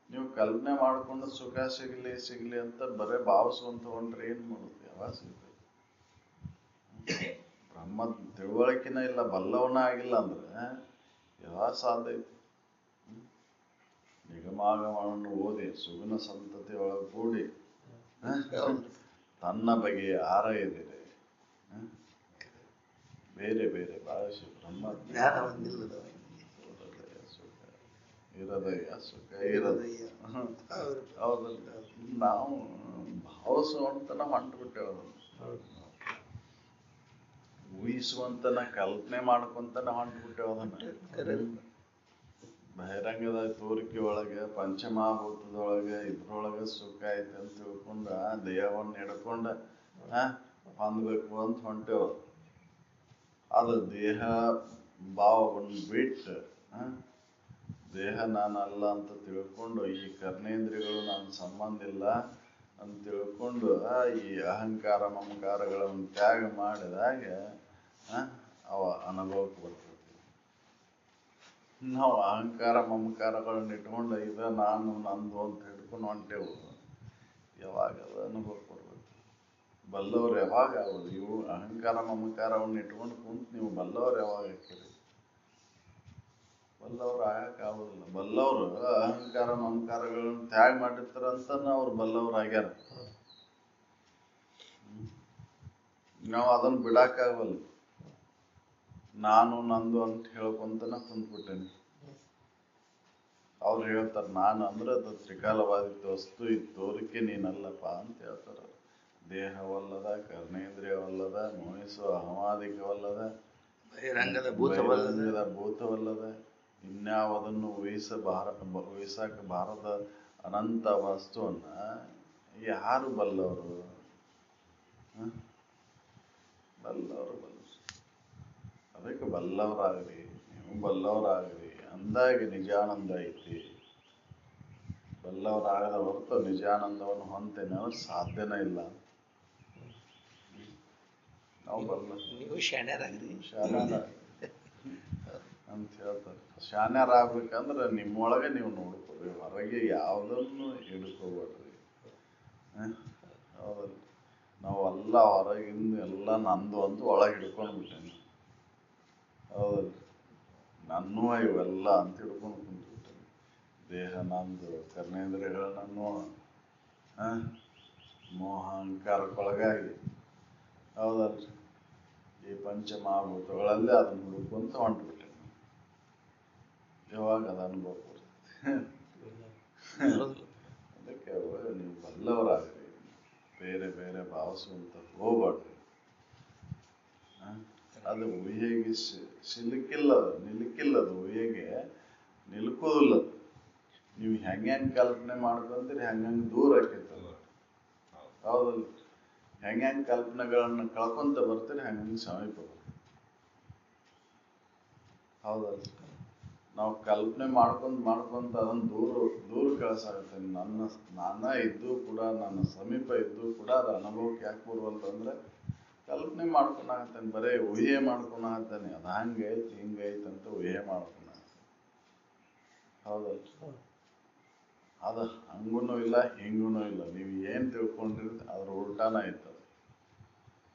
B: ನೀವು ಕಲ್ಪನೆ ಮಾಡ್ಕೊಂಡು ಸುಖ ಸಿಗ್ಲಿ ಸಿಗ್ಲಿ ಅಂತ ಬರೇ ಭಾವಿಸುವಂತ ಹೊಂಟ್ರೆ ಏನ್ ಮಾಡುದು? ಯಾವಾಗ ಸಿಗ್ತದೆ? ಬ್ರಹ್ಮ ತಿಳುವಳಿಕೆನ ಇಲ್ಲ, ಬಲ್ಲವನ ಆಗಿಲ್ಲ ಅಂದ್ರೆ ಯಾವಾಗ ಸಾಧ್ಯ ಐತಿ? ನಿಗಮಾಗಮವನ್ನು ಓದಿ ಸುಗುಣ ಸಂತತಿ ಒಳಗೆ ಕೂಡಿ ತನ್ನ ಬಗೆಯ ಆರೈದಿದೆ. ಬೇರೆ ಬೇರೆ ಭಾಷೆ ಬ್ರಹ್ಮ ಇರದಯ್ಯ ಸುಖ ಇರದಯ್ಯ. ಹೌದಲ್ಲ, ನಾವು ಭಾವಿಸುವಂತನ ಹೊಂಟ್ಬಿಟ್ಟೇವ. ಊಹಿಸುವಂತನ ಕಲ್ಪನೆ ಮಾಡ್ಕೊಂತನ ಹೊಂಟ್ಬಿಟ್ಟೇವ. ಅದನ್ನ ಬಹಿರಂಗದ ತೋರಿಕೆ ಒಳಗೆ ಪಂಚಮಹಾಭೂತದೊಳಗೆ ಇದ್ರೊಳಗೆ ಸುಖ ಐತೆ ಅಂತ ತಿಳ್ಕೊಂಡ ದೇಹವನ್ನು ಹಿಡ್ಕೊಂಡ ಹೊಂದ್ಬೇಕು ಅಂತ ಹೊಂಟೇವ. ಅದು ದೇಹ ಭಾವವನ್ನು ಬಿಟ್ಟು ದೇಹ ನಾನಲ್ಲ ಅಂತ ತಿಳ್ಕೊಂಡು, ಈ ಕರ್ಮೇಂದ್ರಿಯಗಳು ನನ್ನ ಸಂಬಂಧ ಇಲ್ಲ ಅಂತ ತಿಳ್ಕೊಂಡು ಈ ಅಹಂಕಾರ ಮಮಕಾರಗಳನ್ನು ತ್ಯಾಗ ಮಾಡಿದಾಗ ಅವ ಅನುಭವಕ್ಕೆ ಬರ್ತದೆ. ನಾವು ಅಹಂಕಾರ ಮಮಕಾರಗಳನ್ನ ಇಟ್ಕೊಂಡು ಇದ ನಾನು ನಂದು ಅಂತ ಹಿಡ್ಕೊಂಡು ಹೊಂಟೇವು. ಯಾವಾಗ ಅದು ಅನುಭವಕ್ಕೆ ಬರ್ಬೇಕು? ಬಲ್ಲವ್ರು ಯಾವಾಗ ಆಗೋದು? ಇವು ಅಹಂಕಾರ ಮಮಕಾರವನ್ನು ಇಟ್ಕೊಂಡು ಕುಂತು ನೀವು ಬಲ್ಲವ್ರು ಯಾವಾಗ ಹಾಕಿರಿ? ಬಲ್ಲವ್ರು ಆಗಕ್ಕೆ ಆಗೋದಿಲ್ಲ. ಬಲ್ಲವರು ಅಹಂಕಾರ ಮಮಕಾರಗಳನ್ನು ತ್ಯಾಗ ಮಾಡಿರ್ತಾರಂತ ಅವ್ರು ಬಲ್ಲವ್ರು ಆಗ್ಯಾರ. ನಾವು ಅದನ್ನ ಬಿಡಕ್ಕಾಗಲ್ಲ. ನಾನು ನಂದು ಅಂತ ಹೇಳ್ಕೊಂತನ ಕುಂತ್ಬಿಟ್ಟೇನೆ. ಅವ್ರು ಹೇಳ್ತಾರ ನಾನು ಅಂದ್ರೆ ಅದು ತ್ರಿಕಾಲವಾದಿತ್ಯ ವಸ್ತು, ಇದು ತೋರಿಕೆ ನೀನಲ್ಲಪ್ಪ ಅಂತ ಹೇಳ್ತಾರ. ದೇಹವಲ್ಲದ, ಕರ್ಮೇಂದ್ರಿಯವಲ್ಲದ, ಮೋಹಿಸುವ ಅಹಮಾದಿಕವಲ್ಲದ,
A: ಬಹಿರಂಗದ
B: ಭೂತವಲ್ಲದ, ಇನ್ಯಾವುದನ್ನು ವಹಿಸಕ ಬಾರದ ಅನಂತ ವಸ್ತುವನ್ನ ಯಾರು ಬಲ್ಲವರು? ಬಲ್ಲವರು ಅದಕ್ಕೆ ಬಲ್ಲವರಾಗ್ರಿ, ನೀವು ಬಲ್ಲವರಾಗ್ರಿ ಅಂದಾಗ ನಿಜಾನಂದ ಐತಿ. ಬಲ್ಲವರಾಗದ ಹೊರತು ನಿಜಾನಂದವನ್ನು ಹೊಂತೇನೆ ಅಂದ್ರೆ ಸಾಧ್ಯನೇ ಇಲ್ಲ. ನಾವು
A: ನೀವು ಶಾಣ್ಯರಾಗ್ರಿ
B: ಅಂತ ಹೇಳ್ತಾರೆ. ಶಾಣ್ಯರಾಗ್ಬೇಕಂದ್ರೆ ನಿಮ್ಮೊಳಗೆ ನೀವು ನೋಡ್ಕೊಡ್ರಿ, ಹೊರಗೆ ಯಾವುದನ್ನು ಹಿಡ್ಕೋಬೇಡ್ರಿ. ಹೌದಲ್ಲ, ನಾವೆಲ್ಲ ಹೊರಗಿಂದ ಎಲ್ಲ ನಂದು ಅಂತ ಒಳಗೆ ಹಿಡ್ಕೊಂಡು ಬಿಟ್ಟೇನೆ. ಹೌದಲ್ಲ, ನನ್ನೂ ಇವೆಲ್ಲ ಅಂತ ಹಿಡ್ಕೊಂಡು ಕುಂತ್ಬಿಟ್ಟೇನೆ. ದೇಹ ನಂದು, ಕರ್ಮೇಂದ್ರಿಯಗಳನ್ನೂ ಮೋಹ ಅಹಂಕಾರಕ್ಕೊಳಗಾಗಿ, ಹೌದಲ್ರಿ, ಈ ಪಂಚಮಹಾಭೂತಗಳಲ್ಲಿ ಅದನ್ನು ಹುಡುಕೊಂತ ಹೊಂಟ್ಬಿಟ್ಟೆ. ಯಾವಾಗ ಅದು ಅನುಭವ ಬರ್ತದೆ? ಅದಕ್ಕೆ ನೀವು ಬಲ್ಲವರಾಗ್ರಿ, ಬೇರೆ ಬೇರೆ ಭಾವಿಸುವಂತ ಹೋಗ್ಬೇಡ್ರಿ. ಅದು ಊಹೆಗೆ ಸಿಲುಕಿಲ್ಲ, ನಿಲುಕಿಲ್ಲದು. ಊಹೆಗೆ ನಿಲುಕೋದಿಲ್ಲ. ನೀವು ಹೆಂಗೆ ಕಲ್ಪನೆ ಮಾಡ್ಕೊಂತೀರಿ ಹಂಗಂಗೆ ದೂರ ಆಕೈತಲ್ಲ. ಹೌದಲ್ಲ, ಹೆಂಗೆ ಕಲ್ಪನೆಗಳನ್ನ ಕಳ್ಕೊಂತ ಬರ್ತೀರಿ ಹಂಗಂಗೆ ಸಮೀಪ. ಹೌದಲ್ಲ, ನಾವು ಕಲ್ಪನೆ ಮಾಡ್ಕೊಂತ ಅದನ್ನ ದೂರ ಕಳ್ಸಾಗುತ್ತೆ. ನಾನ ಇದ್ದು ಕೂಡ, ನನ್ನ ಸಮೀಪ ಇದ್ದು ಕೂಡ ಅದು ಅನುಭವಕ್ಕೆ ಯಾಕೆ ಬರುವಂತಂದ್ರೆ ಕಲ್ಪನೆ ಮಾಡ್ಕೊಳತ್ತೇನೆ, ಬರೀ ಊಹೆ ಮಾಡ್ಕೊಳತ್ತೇನೆ. ಅದು ಹಂಗೈತಿ ಹಿಂಗೈತಿ ಅಂತ ಊಹೆ ಮಾಡ್ಕೊಳ. ಹೌದಲ್ಲ? ಅದು ಹಂಗೂ ಇಲ್ಲ ಹಿಂಗೂ ಇಲ್ಲ. ನೀವು ಏನ್ ತಿಳ್ಕೊಂಡಿರಿ ಅದ್ರ ಉಲ್ಟಾನ ಐತದ.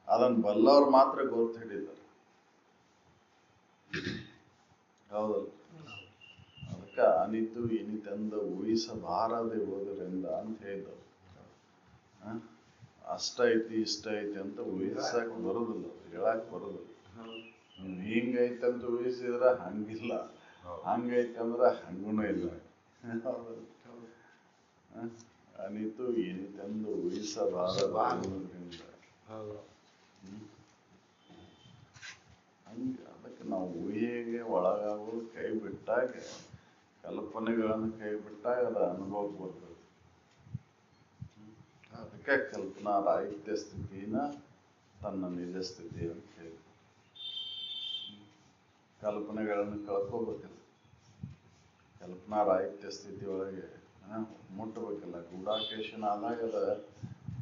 B: ಅದನ್ನ ಬಲ್ಲವ್ರು ಮಾತ್ರ ಗೊತ್ತು ಹಿಡಿತಾರೆ. ಹೌದಲ್ಲ? ಅದಕ್ಕೆ ಅನಿತು ಇನಿತೆಂದು ಊಹಿಸಬಾರದೆ ಹೋದರಿಂದ ಅಂತ ಹೇಳಿದ್ರು. ಅಷ್ಟ ಐತಿ ಇಷ್ಟ ಐತಿ ಅಂತ ಊಹಿಸಕ್ ಬರುದಿಲ್ಲ, ಹೇಳಕ್ ಬರುದಿಲ್ಲ. ಹಿಂಗೈತೆ ಅಂತ ಊಹಿಸಿದ್ರ ಹಂಗಿಲ್ಲ, ಹಂಗೈತೆ ಅಂದ್ರ ಹಂಗೂನು ಇಲ್ಲ. ಅನಿತು ಇನಿತೆಂದು ಊಹಿಸಬಾರದಿಂದ ಹಂಗ. ಅದಕ್ಕೆ ನಾವು ಊಹೆಗೆ ಒಳಗಾಗೋದು ಕೈ ಬಿಟ್ಟಾಗ, ಕಲ್ಪನೆಗಳನ್ನು ಕೈ ಬಿಟ್ಟಾಗ ಅದ ಅನುಭವಕ್ಕೆ ಬರ್ತದೆ. ಅದಕ್ಕೆ ಕಲ್ಪನಾ ರಾಹಿತ್ಯ ಸ್ಥಿತಿನ ತನ್ನ ನಿಜ ಸ್ಥಿತಿ ಅಂತ ಹೇಳಿ. ಕಲ್ಪನೆಗಳನ್ನು ಕಳ್ಕೋಬೇಕಲ್ಲ. ಕಲ್ಪನಾ ರಾಹಿತ್ಯ ಸ್ಥಿತಿ ಒಳಗೆ ಮುಟ್ಟಬೇಕಲ್ಲ. ಗೂಢಾಕೇಶನ ಆದಾಗ ಅದ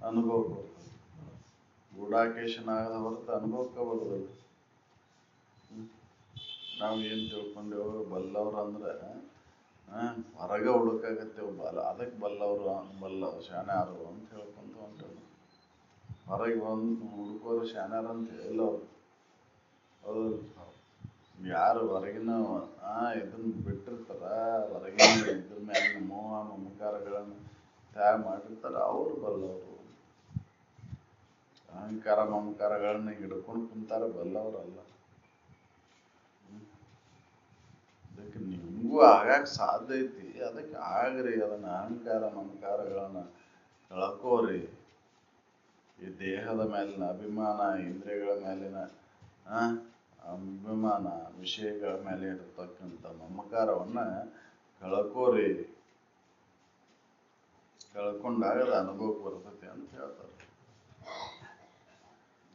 B: ಅನುಭವಕ್ಕೆ ಬರ್ತದೆ. ಗೂಢಾಕೇಶನ ಆಗದ ಹೊರತು ಅನುಭವಕ್ಕೆ ಬರೋದಿಲ್ಲ. ನಾವು ಏನ್ ತಿಳ್ಕೊಂಡೇವು, ಬಲ್ಲವ್ರು ಅಂದ್ರೆ ಹೊರಗೆ ಹುಡುಕಾಗತ್ತೇವು. ಅದಕ್ಕೆ ಬಲ್ಲವ್ರು ಶಾನ್ಯಾರು ಅಂತ ಹೇಳ್ಕೊಂತ ಹೊಂಟೇವು. ಹೊರಗೆ ಬಂದು ಹುಡುಕೋರು ಶಾನ್ಯಾರ ಅಂತ ಹೇಳಿಲ್ಲ ಅವ್ರು. ಹೌದು, ಯಾರು ಹೊರಗಿನ ಇದನ್ನ ಬಿಟ್ಟಿರ್ತಾರ, ಹೊರಗಿನ ಇದ್ರ ಮ್ಯಾಲಿನ ಮೋಹ ಮಮಕಾರಗಳನ್ನು ತ್ಯಾಗ ಮಾಡಿರ್ತಾರ, ಅವ್ರು ಬಲ್ಲವರು. ಅಹಂಕಾರ ಮಮಕಾರಗಳನ್ನ ಹಿಡ್ಕೊಂಡು ಕುಂತಾರ, ಬಲ್ಲವರಲ್ಲ. ಅದಕ್ಕೆ ನಿಮಗೂ ಆಗಾಕ ಸಾಧ್ಯ ಐತಿ. ಅದಕ್ಕೆ ಆಗ್ರಿ, ಅದನ್ನ ಅಹಂಕಾರ ಮಮಕಾರಗಳನ್ನ ಕಳ್ಕೋರಿ. ಈ ದೇಹದ ಮೇಲಿನ ಅಭಿಮಾನ, ಇಂದ್ರಿಯಗಳ ಮೇಲಿನ ಅಭಿಮಾನ, ವಿಷಯಗಳ ಮೇಲೆ ಇರತಕ್ಕಂಥ ಮಮಕಾರವನ್ನ ಕಳ್ಕೋರಿ. ಕಳ್ಕೊಂಡಾಗ ಅದು ಅನುಭವಕ್ಕೆ ಬರ್ತೈತಿ ಅಂತ ಹೇಳ್ತಾರೆ.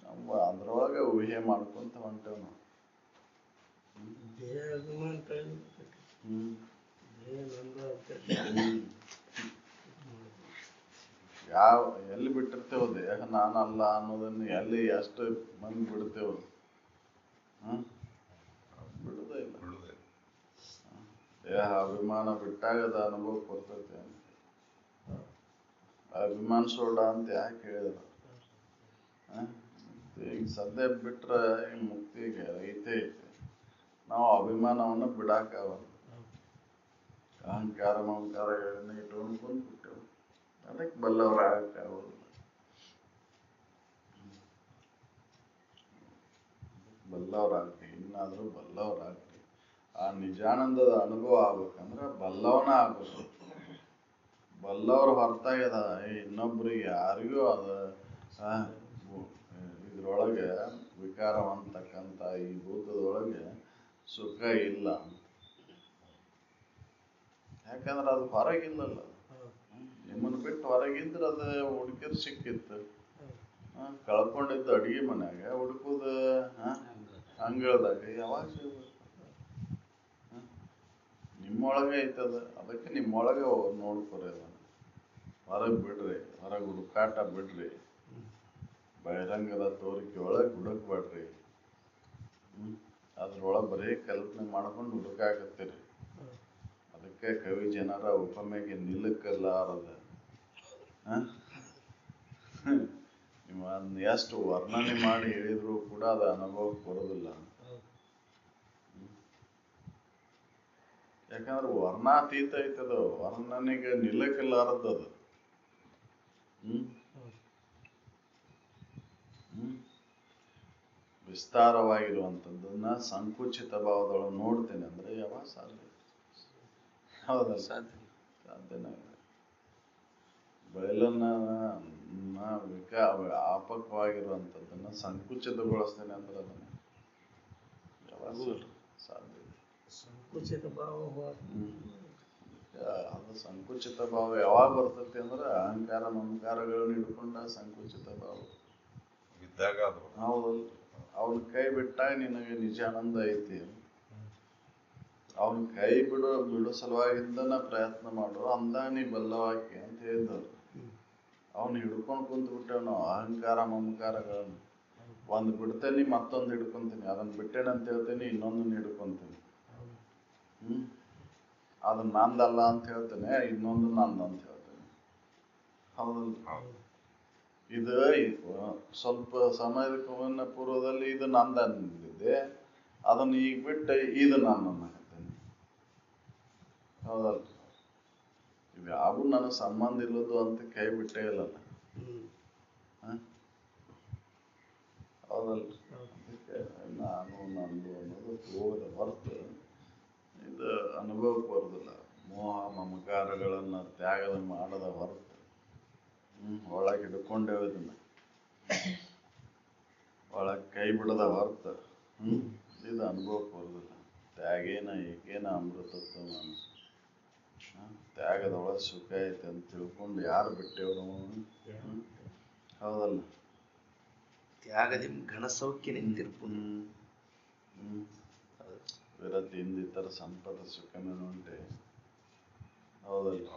B: ನಾವು ಅದ್ರೊಳಗೆ ಊಹೆ ಮಾಡ್ಕೊಂತ ಹೊಂಟೇವ್ ನಾವು. ಎಲ್ಲಿ ಬಿಟ್ಟಿರ್ತೇವ ದೇಹ ನಾನಲ್ಲ ಅನ್ನೋದನ್ನ, ಎಲ್ಲಿ ಎಷ್ಟು ಮಂದಿ ಬಿಡ್ತೇವ? ಬಿಡುದೇ ಇಲ್ಲ. ದೇಹ ಅಭಿಮಾನ ಬಿಟ್ಟಾಗ ಅದ ಅನುಭವಕ್ಕೆ ಬರ್ತೈತೆ ಅಂತ. ಅಭಿಮಾನ ಸೋಡ ಅಂತ ಯಾಕೆ ಹೇಳಿದ್ರು? ಈಗ ಸದ್ಯ ಬಿಟ್ರೆ ಈ ಮುಕ್ತಿಗೆ ಐತೆ. ನಾವು ಅಭಿಮಾನವನ್ನು ಬಿಡಾಕಾವಲ್ಲ. ಅಹಂಕಾರ ಮಮಕಾರಗಳನ್ನ ಇಟ್ಕೊಂಡು ಕುಂದ್ಬಿಟ್ಟೆವು. ಅದಕ್ಕೆ ಬಲ್ಲವ್ರ ಆಗಕ್ಕಾಗಲ್ಲ. ಬಲ್ಲವ್ರಾಗ್ರಿ, ಇನ್ನಾದ್ರೂ ಬಲ್ಲವ್ರಾಗ್ರಿ. ಆ ನಿಜಾನಂದದ ಅನುಭವ ಆಗ್ಬೇಕಂದ್ರ ಬಲ್ಲವನ ಆಗ್ಬೇಕು. ಬಲ್ಲವ್ರ ಹೊರತಾಗ್ಯದ ಇನ್ನೊಬ್ರಿಗೆ ಯಾರಿಗೂ ಅದ ಇದ್ರೊಳಗೆ ವಿಕಾರವಂತಕ್ಕಂಥ ಈ ಭೂತದೊಳಗೆ ಸುಖ ಇಲ್ಲ. ಯಾಕಂದ್ರೆ ಅದು ಹೊರಗಿಲ್ಲಲ್ಲ. ನಿಮ್ಮನ್ನು ಬಿಟ್ಟು ಹೊರಗಿದ್ರೆ ಅದ ಹುಡುಕಿದ್ರೆ ಸಿಕ್ಕಿತ್ತು. ಕಳ್ಕೊಂಡಿದ್ದು ಅಡಿಗೆ ಮನ್ಯಾಗ, ಹುಡುಕುದು ಅಂಗಳದಾಗ ಯಾವಾಗ ಸಿಗ್ಬೇಕು? ನಿಮ್ಮೊಳಗೆ ಐತದ. ಅದಕ್ಕೆ ನಿಮ್ಮೊಳಗೆ ನೋಡ್ಕೊರಿ. ಅದನ್ನ ಹೊರಗೆ ಬಿಡ್ರಿ, ಹೊರಗೆ ಹುಡುಕಾಟ ಬಿಡ್ರಿ. ಬಹಿರಂಗದ ತೋರಿಕೆ ಒಳಗೆ ಹುಡುಕ್ಬೇಡ್ರಿ. ಅದ್ರೊಳಗೆ ಬರೀ ಕಲ್ಪನೆ ಮಾಡ್ಕೊಂಡು ಹುಡುಕಾಕತ್ತೀರಿ. ಅದಕ್ಕೆ ಕವಿ ಜನರ ಉಪಮೆಗೆ ನಿಲ್ಲಕ್ಕಲಾರದ. ನೀವು ಅದನ್ನ ಎಷ್ಟು ವರ್ಣನೆ ಮಾಡಿ ಹೇಳಿದ್ರು ಕೂಡ ಅದು ಅನುಭವಕ್ಕೆ ಬರೋದಿಲ್ಲ. ಯಾಕಂದ್ರೆ ವರ್ಣಾತೀತ ಐತದ, ವರ್ಣನೆಗೆ ನಿಲ್ಲಕ್ಕಲಾರದದು. ವಿಸ್ತಾರವಾಗಿರುವಂಥದ್ದನ್ನ ಸಂಕುಚಿತ ಭಾವದೊಳಗೆ ನೋಡ್ತೇನೆ ಅಂದ್ರೆ ಯಾವಾಗ ಸಾಧ್ಯ? ಹೌದಲ್ಲ? ಸಾಧ್ಯನೇ ಇಲ್ಲ. ಬಯಲನ್ನ ಆಪಕವಾಗಿರುವಂಥದ್ದನ್ನ ಸಂಕುಚಿತಗೊಳಿಸ್ತೇನೆ ಅಂದ್ರೆ ಅದನ್ನ ಯಾವಾಗ ಸಾಧ್ಯ? ಸಂಕುಚಿತ ಭಾವ. ಅದು ಸಂಕುಚಿತ ಭಾವ ಯಾವಾಗ ಬರ್ತೈತಿ ಅಂದ್ರೆ ಅಹಂಕಾರ ಮಮಕಾರಗಳನ್ನ ಹಿಡ್ಕೊಂಡ ಸಂಕುಚಿತ ಭಾವ ಇದ್ದಾಗ. ಹೌದಲ್ಲ? ಅವ್ನ ಕೈ ಬಿಟ್ಟಾಗ ನಿನಗೆ ನಿಜಾನಂದ ಐತಿ. ಅವನ್ ಕೈ ಬಿಡೋ ಸಲುವಾಗಿಂದನ ಪ್ರಯತ್ನ ಮಾಡು ಅಂದಾಗ ನೀ ಬಲ್ಲವಾಕಿ ಅಂತ ಹೇಳಿದವ್ರು. ಅವ್ನು ಹಿಡ್ಕೊಂಡು ಕುಂತು ಬಿಟ್ಟೇವ್ ನಾವು ಅಹಂಕಾರ ಮಮಕಾರಗಳನ್ನು. ಒಂದ್ ಬಿಡ್ತೇನಿ ಮತ್ತೊಂದು ಹಿಡ್ಕೊಂತೀನಿ, ಅದನ್ನ ಬಿಟ್ಟೇನೆ ಅಂತ ಹೇಳ್ತೇನೆ ಇನ್ನೊಂದನ್ನ ಹಿಡ್ಕೊಂತೀನಿ. ಅದನ್ನ ನಂದಲ್ಲ ಅಂತ ಹೇಳ್ತೇನೆ, ಇನ್ನೊಂದು ನಂದು ಅಂತ ಹೇಳ್ತೇನೆ. ಹೌದಲ್ಲ? ಇದು ಸ್ವಲ್ಪ ಸಮಯದ ಮುನ್ನ ಪೂರ್ವದಲ್ಲಿ ಇದು ನಂದ ಅಂದಿದ್ದೆ, ಅದನ್ನ ಈಗ ಬಿಟ್ಟು ಇದು ನಾನು ಅನ್ನಕತ್ತೇನೆ. ಹೌದಲ್ಲ? ಇವು ಯಾವ ನನಗೆ ಸಂಬಂಧ ಇಲ್ಲದು ಅಂತ ಕೈ ಬಿಟ್ಟೇ ಇಲ್ಲ. ಹೌದಲ್ಲ? ಅದಕ್ಕೆ ನಾನು ನಂದು ಅನ್ನೋದು ಹೋಗದ ಹೊರತು ಇದು ಅನುಭವಕ್ಕೆ ಬರೋದಿಲ್ಲ. ಮೋಹ ಮಮಕಾರಗಳನ್ನ ತ್ಯಾಗ ಮಾಡದ ಹೊರತು ಒಳಗೆ ಹಿಡ್ಕೊಂಡೇವೆ ಇದನ್ನ, ಒಳಗೆ ಕೈ ಬಿಡದ ಹೊರತು ಇದು ಅನುಭವಕ್ಕೆ ಬರೋದಿಲ್ಲ. ತ್ಯಾಗೇನ ಏಕೇನ ಅಮೃತತ್ವ ಮನಸ್ಸು. ತ್ಯಾಗದೊಳಗೆ ಸುಖ ಐತೆ ಅಂತ ತಿಳ್ಕೊಂಡು ಯಾರು ಬಿಟ್ಟೇವ್ ನಾವು? ಹೌದಲ್ಲ?
A: ತ್ಯಾಗದಿ ಘನಸೌಖ್ಯ ನಿಂತಿರ್ಬೋದು.
B: ವಿರತಿಯಿಂದ ಇತರ ಸಂಪದ ಸುಖಮೇನು ಉಂಟೆ. ಹೌದಲ್ಲ?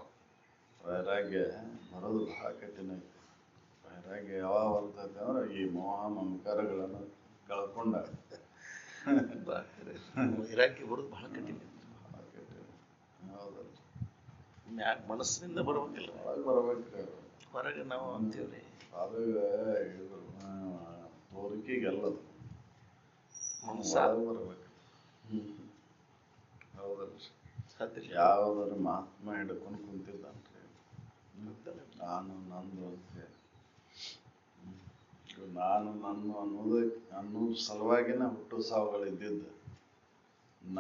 B: ವೈರಾಗ್ಯ ಬರೋದು ಬಹಳ ಕಠಿಣ ಐತೆ. ವೈರಾಗ್ಯ ಯಾವಾಗ ಬರ್ತೈತೆ ಅಂದ್ರೆ ಈ ಮೋಹ ಮಮಕಾರಗಳನ್ನು ಕಳ್ಕೊಂಡಾಗ
A: ವೈರಾಗ್ಯ ಬರೋದು ಬಹಳ ಕಠಿಣ.
B: ಹೌದಲ್ಲ?
A: ಮ್ಯಾಗ ಮನಸ್ಸಿನಿಂದ ಬರ್ಬೇಕಿಲ್ಲ,
B: ಒಳಗೆ ಬರ್ಬೇಕ್ರಿ.
A: ಹೊರಗೆ ನಾವು ಅಂತೀವ್ರಿ
B: ಅದು ತೋರಿಕೆಗೆಲ್ಲದು ಬರ್ಬೇಕು. ಹೌದಲ್ಲ? ಯಾವ್ದಾದ್ರು ಮಹಾತ್ಮ ಹಿಡ್ಕೊಂಡು ಕುಂತಿದ್ದಾನ್ರಿ, ನಾನು ನಂದು ಅಂತ. ನಾನು ನನ್ನ ಅನ್ನೋ ಸಲುವಾಗಿನ ಹುಟ್ಟು ಸಾವುಗಳು ಇದ್ದಿದ್ದು.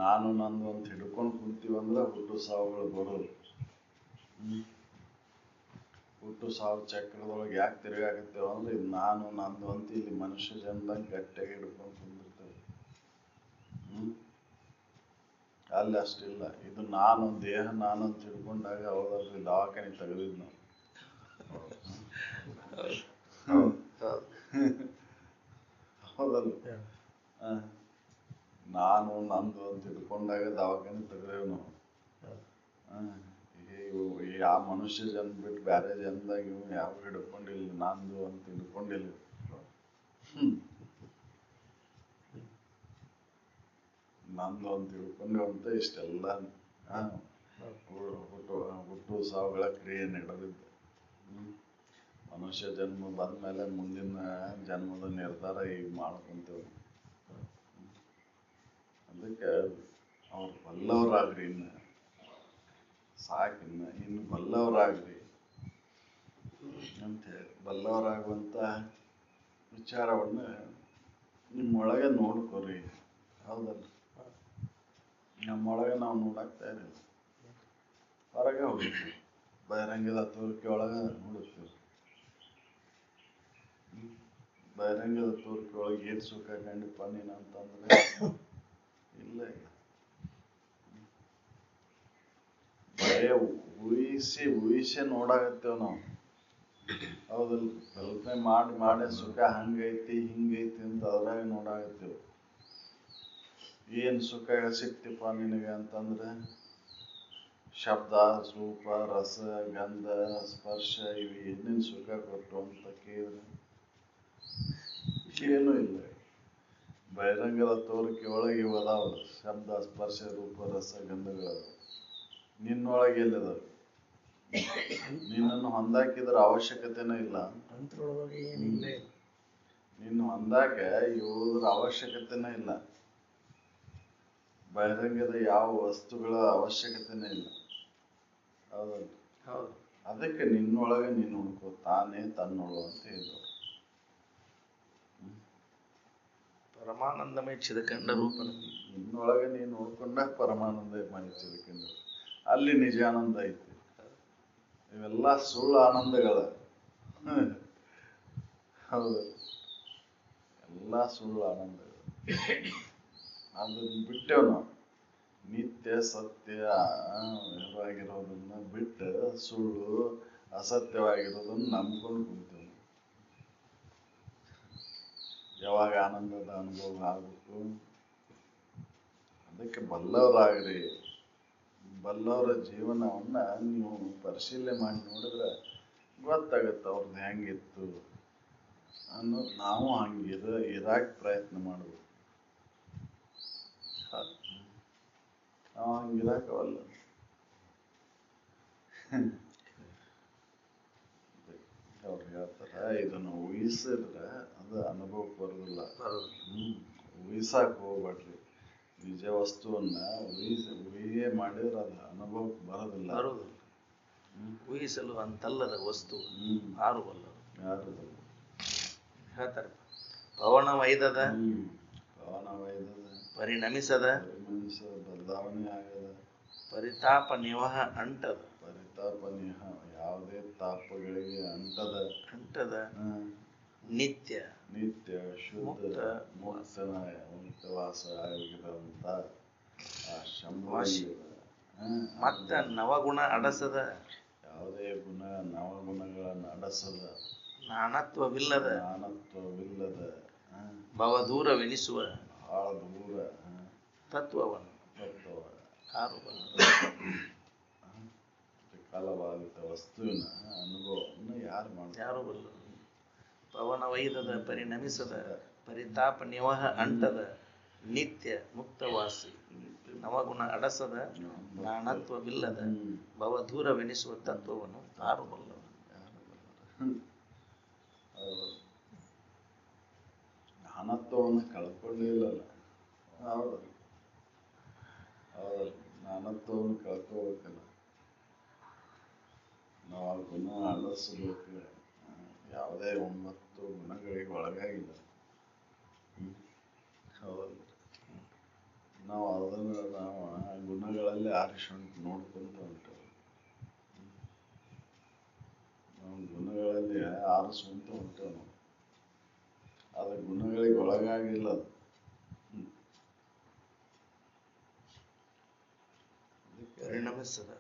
B: ನಾನು ನಂದು ಅಂತ ಹಿಡ್ಕೊಂಡು ಕುಂತೀವಂದ್ರೆ ಹುಟ್ಟು ಸಾವುಗಳು ಬರೋದು. ಹುಟ್ಟು ಸಾವು ಚಕ್ರದೊಳಗೆ ಯಾಕೆ ತಿರುಗಾಕತ್ತೇವ ಅಂದ್ರೆ ಇದು ನಾನು ನಂದು ಅಂತ ಇಲ್ಲಿ ಮನುಷ್ಯ ಜನದಾಗ ಗಟ್ಟಿಯಾಗಿ ಹಿಡ್ಕೊಂಡು ಕುಂದಿರ್ತೇವೆ. ಅಲ್ಲಿ ಅಷ್ಟಿಲ್ಲ. ಇದು ನಾನು ದೇಹ ನಾನು ಅಂತ ಹಿಡ್ಕೊಂಡಾಗ ಹೌದಲ್ರಿ ದವಾಖಾನೆ ತೆಗೆದಿದ್ ನಾವು. ಹೌದಲ್ಲ? ನಾನು ನಂದು ಅಂತ ಹಿಡ್ಕೊಂಡಾಗ ದವಾಖಾನೆ ತೆಗೆದೇವ್ ನಾವು. ಆ ಮನುಷ್ಯ ಜನ ಬಿಟ್ಟು ಬೇರೆ ಜನದಾಗ ಇವ್ ಯಾವ ಹಿಡ್ಕೊಂಡಿಲ್ಲ, ನಂದು ಅಂತ ಹಿಡ್ಕೊಂಡಿಲ್ಲ. ನಂದು ಅಂತ ತಿಳ್ಕೊಂಡಂತ ಇಷ್ಟೆಲ್ಲ ಹುಟ್ಟು ಸಾವುಗಳ ಕ್ರಿಯೆ ನಡೆದಿದ್ದು. ಮನುಷ್ಯ ಜನ್ಮ ಬಂದ್ಮೇಲೆ ಮುಂದಿನ ಜನ್ಮದ ನಿರ್ಧಾರ ಈಗ ಮಾಡ್ಕೊಂತೇವೆ. ಅದಕ್ಕೆ ಅವ್ರು ಬಲ್ಲವರಾಗ್ರಿ, ಸಾಕಿನ್ನ ಇನ್ನು ಬಲ್ಲವರಾಗ್ರಿ ಅಂತ ಹೇಳಿ ಬಲ್ಲವರಾಗುವಂತ ವಿಚಾರವನ್ನ ನಿಮ್ಮೊಳಗೆ ನೋಡ್ಕೊರಿ. ಹೌದಲ್ಲ? ನಮ್ಮೊಳಗೆ ನಾವು ನೋಡಾಕ್ತಾ ಇರಲಿಲ್ಲ, ಹೊರಗೆ ಹೋಗ್ತೀವಿ. ಬಹಿರಂಗದ ತೋರಿಕೆ ಒಳಗೆ ನೋಡುತ್ತೀವಿ. ಬಹಿರಂಗದ ತೋರಿಕೆ ಒಳಗೆ ಏನ್ ಸುಖ ಕಂಡಿಪ್ಪ ನೀನು ಅಂತಂದ್ರೆ ಇಲ್ಲ ಇಲ್ಲ. ಬರೇ ಊಹಿಸಿ ನೋಡಾಕತ್ತೇವ್ ನಾವು. ಹೌದಲ್ಲ? ಕಲ್ಪನೆ ಮಾಡಿ ಸುಖ ಹಂಗೈತಿ ಹಿಂಗೈತಿ ಅಂತ ಅದ್ರಾಗ ನೋಡಾಕತ್ತೇವ್. ಏನ್ ಸುಖ ಸಿಕ್ತಿಪ್ಪ ನಿನಗೆ ಅಂತಂದ್ರೆ ಶಬ್ದ ರೂಪ ರಸ ಗಂಧ ಸ್ಪರ್ಶ ಇವು ಏನೇನು ಸುಖ ಕೊಟ್ಟು ಅಂತ ಕೇಳಿದ್ರೆ ಏನೂ ಇಲ್ಲ. ಬಹಿರಂಗದ ತೋರಿಕೆ ಒಳಗೆ ಇವು ಅದಾವ, ಶಬ್ದ ಸ್ಪರ್ಶ ರೂಪ ರಸ ಗಂಧಗಳು. ನಿನ್ನೊಳಗೆ ಎಲ್ಲಿದಾವ? ನಿನ್ನನ್ನು ಹೊಂದಾಕಿದ್ರ ಅವಶ್ಯಕತೆನೇ ಇಲ್ಲ. ನಿನ್ನ ಹೊಂದಾಕೆ ಇವುದ್ರ ಅವಶ್ಯಕತೆನೇ ಇಲ್ಲ. ಬಹಿರಂಗದ ಯಾವ ವಸ್ತುಗಳ ಅವಶ್ಯಕತೆನೇ ಇಲ್ಲ. ಹೌದಲ್ಲ? ಅದಕ್ಕೆ ನಿನ್ನೊಳಗೆ ನೀನು ಹುಡ್ಕೋ, ತಾನೇ ತನ್ನೊಳು ಅಂತ ಹೇಳಿದವರು.
A: ಪರಮಾನಂದಮಯ ಚಿದಕಂಡ ರೂಪನ
B: ನಿನ್ನೊಳಗೆ ನೀನು ನೋಡ್ಕೊಂಡಾಗ ಪರಮಾನಂದಮಯ ಚಿದಕಂಡ, ಅಲ್ಲಿ ನಿಜ ಆನಂದ ಐತಿ. ಇವೆಲ್ಲ ಸುಳ್ಳು ಆನಂದಗಳ. ಹೌದಲ್ಲ? ಎಲ್ಲ ಸುಳ್ಳು ಆನಂದಗಳು. ಅದನ್ನ ಬಿಟ್ಟೇವ್ ನಾವು. ನಿತ್ಯ ಸತ್ಯ ಆಗಿರೋದನ್ನ ಬಿಟ್ಟು ಸುಳ್ಳು ಅಸತ್ಯವಾಗಿರೋದನ್ನ ನಂಬ್ಕೊಂಡು ಕುಂತೇವೆ. ಯಾವಾಗ ಆನಂದದ ಅನುಭವ ಆಗ್ಬೇಕು? ಅದಕ್ಕೆ ಬಲ್ಲವರಾಗ್ರಿ. ಬಲ್ಲವರ ಜೀವನವನ್ನ ನೀವು ಪರಿಶೀಲನೆ ಮಾಡಿ ನೋಡಿದ್ರೆ ಗೊತ್ತಾಗತ್ತೆ ಅವ್ರದ್ದು ಹೆಂಗಿತ್ತು ಅನ್ನೋದು. ನಾವು ಇರಾಕ್ ಪ್ರಯತ್ನ ಮಾಡ್ಬೇಕು. ನಾವು ಹಂಗಿರಾಕವಲ್ಲ. ಅವ್ರು ಹೇಳ್ತಾರ, ಇದನ್ನು ಊಹಿಸಿದ್ರೆ ಅದು ಅನುಭವಕ್ಕೆ ಬರೋದಿಲ್ಲ. ಊಹಿಸಾಕ್ ಹೋಗ್ಬೇಡ್ರಿ. ನಿಜ ವಸ್ತುವನ್ನ ಊಹೆ ಮಾಡಿದ್ರೆ ಅದು ಅನುಭವಕ್ಕೆ ಬರೋದಿಲ್ಲ.
A: ಊಹಿಸಲು ಅಂತಲ್ಲದ ವಸ್ತು ಆರು ಬಲ್ಲರು. ಹೇಳ್ತಾರೆ, ಪವನವೈದದ ಪರಿಣಮಿಸದ
B: ಬದಲಾವಣೆ ಆಗದ
A: ಪರಿತಾಪ ನಿವಹ ಅಂಟದ.
B: ಪರಿತಾಪ ನಿಹ ಯಾವುದೇ ತಾಪಗಳಿಗೆ ಅಂಟದ
A: ನಿತ್ಯ
B: ಶುದ್ಧ ಮುಕ್ತವಾಸ ಆಗಿರುವಂತ ಆ
A: ಮತ್ತ ನವಗುಣ ಅಡಸದ.
B: ಯಾವುದೇ ನವಗುಣಗಳನ್ನು ಅಡಸದ.
A: ನಾಣತ್ವವಿಲ್ಲದ ಭವದೂರವೆನಿಸುವ
B: ಬಹಳ ದೂರ
A: ತತ್ವವನ್ನು ಆರು ಬಲ್ಲರು.
B: ತ್ರಿಕಾಲವಾದ ವಸ್ತುವಿನ ಅನುಭವವನ್ನು ಯಾರು
A: ಬಲ್ಲರು? ಪವನವೈದದ ಪರಿಣಮಿಸದ ಪರಿತಾಪ ನಿವಹ ಅಂಟದ ನಿತ್ಯ ಮುಕ್ತವಾಸಿ ನವಗುಣ ಅಡಸದ ನಾಣತ್ವವಿಲ್ಲದ ಭವದೂರವೆನಿಸುವ ತತ್ವವನ್ನು ಆರು ಬಲ್ಲರು.
B: ನಾನತ್ವವನ್ನು ಕಳ್ಕೊಂಡೇ ಇಲ್ಲಲ್ಲ. ಹೌದಲ್ಲ, ನಾನತ್ವವನ್ನು ಕಳ್ಕೋಬೇಕಲ್ಲ. ನಾವು ಆ ಗುಣ ಅಳಿಸ್ಬೇಕು. ಯಾವುದೇ 9 ಗುಣಗಳಿಗೆ ಒಳಗಾಗಿಲ್ಲ. ಹೌದಲ್ಲ, ನಾವು ಆ ಗುಣಗಳಲ್ಲಿ ಆರಿಸ್ಕೊಂಡು ನೋಡ್ಕೊಂತ ಹೊಂಟೇವೆ. ನಾವು ಗುಣಗಳಲ್ಲಿ ಆರಿಸ್ಕೊಂತ ಹೊಂಟೇವೆ. ನಾವು ಅದು ಗುಣಗಳಿಗೆ ಒಳಗಾಗಿಲ್ಲ.
A: ಪರಿಣಮಿಸದ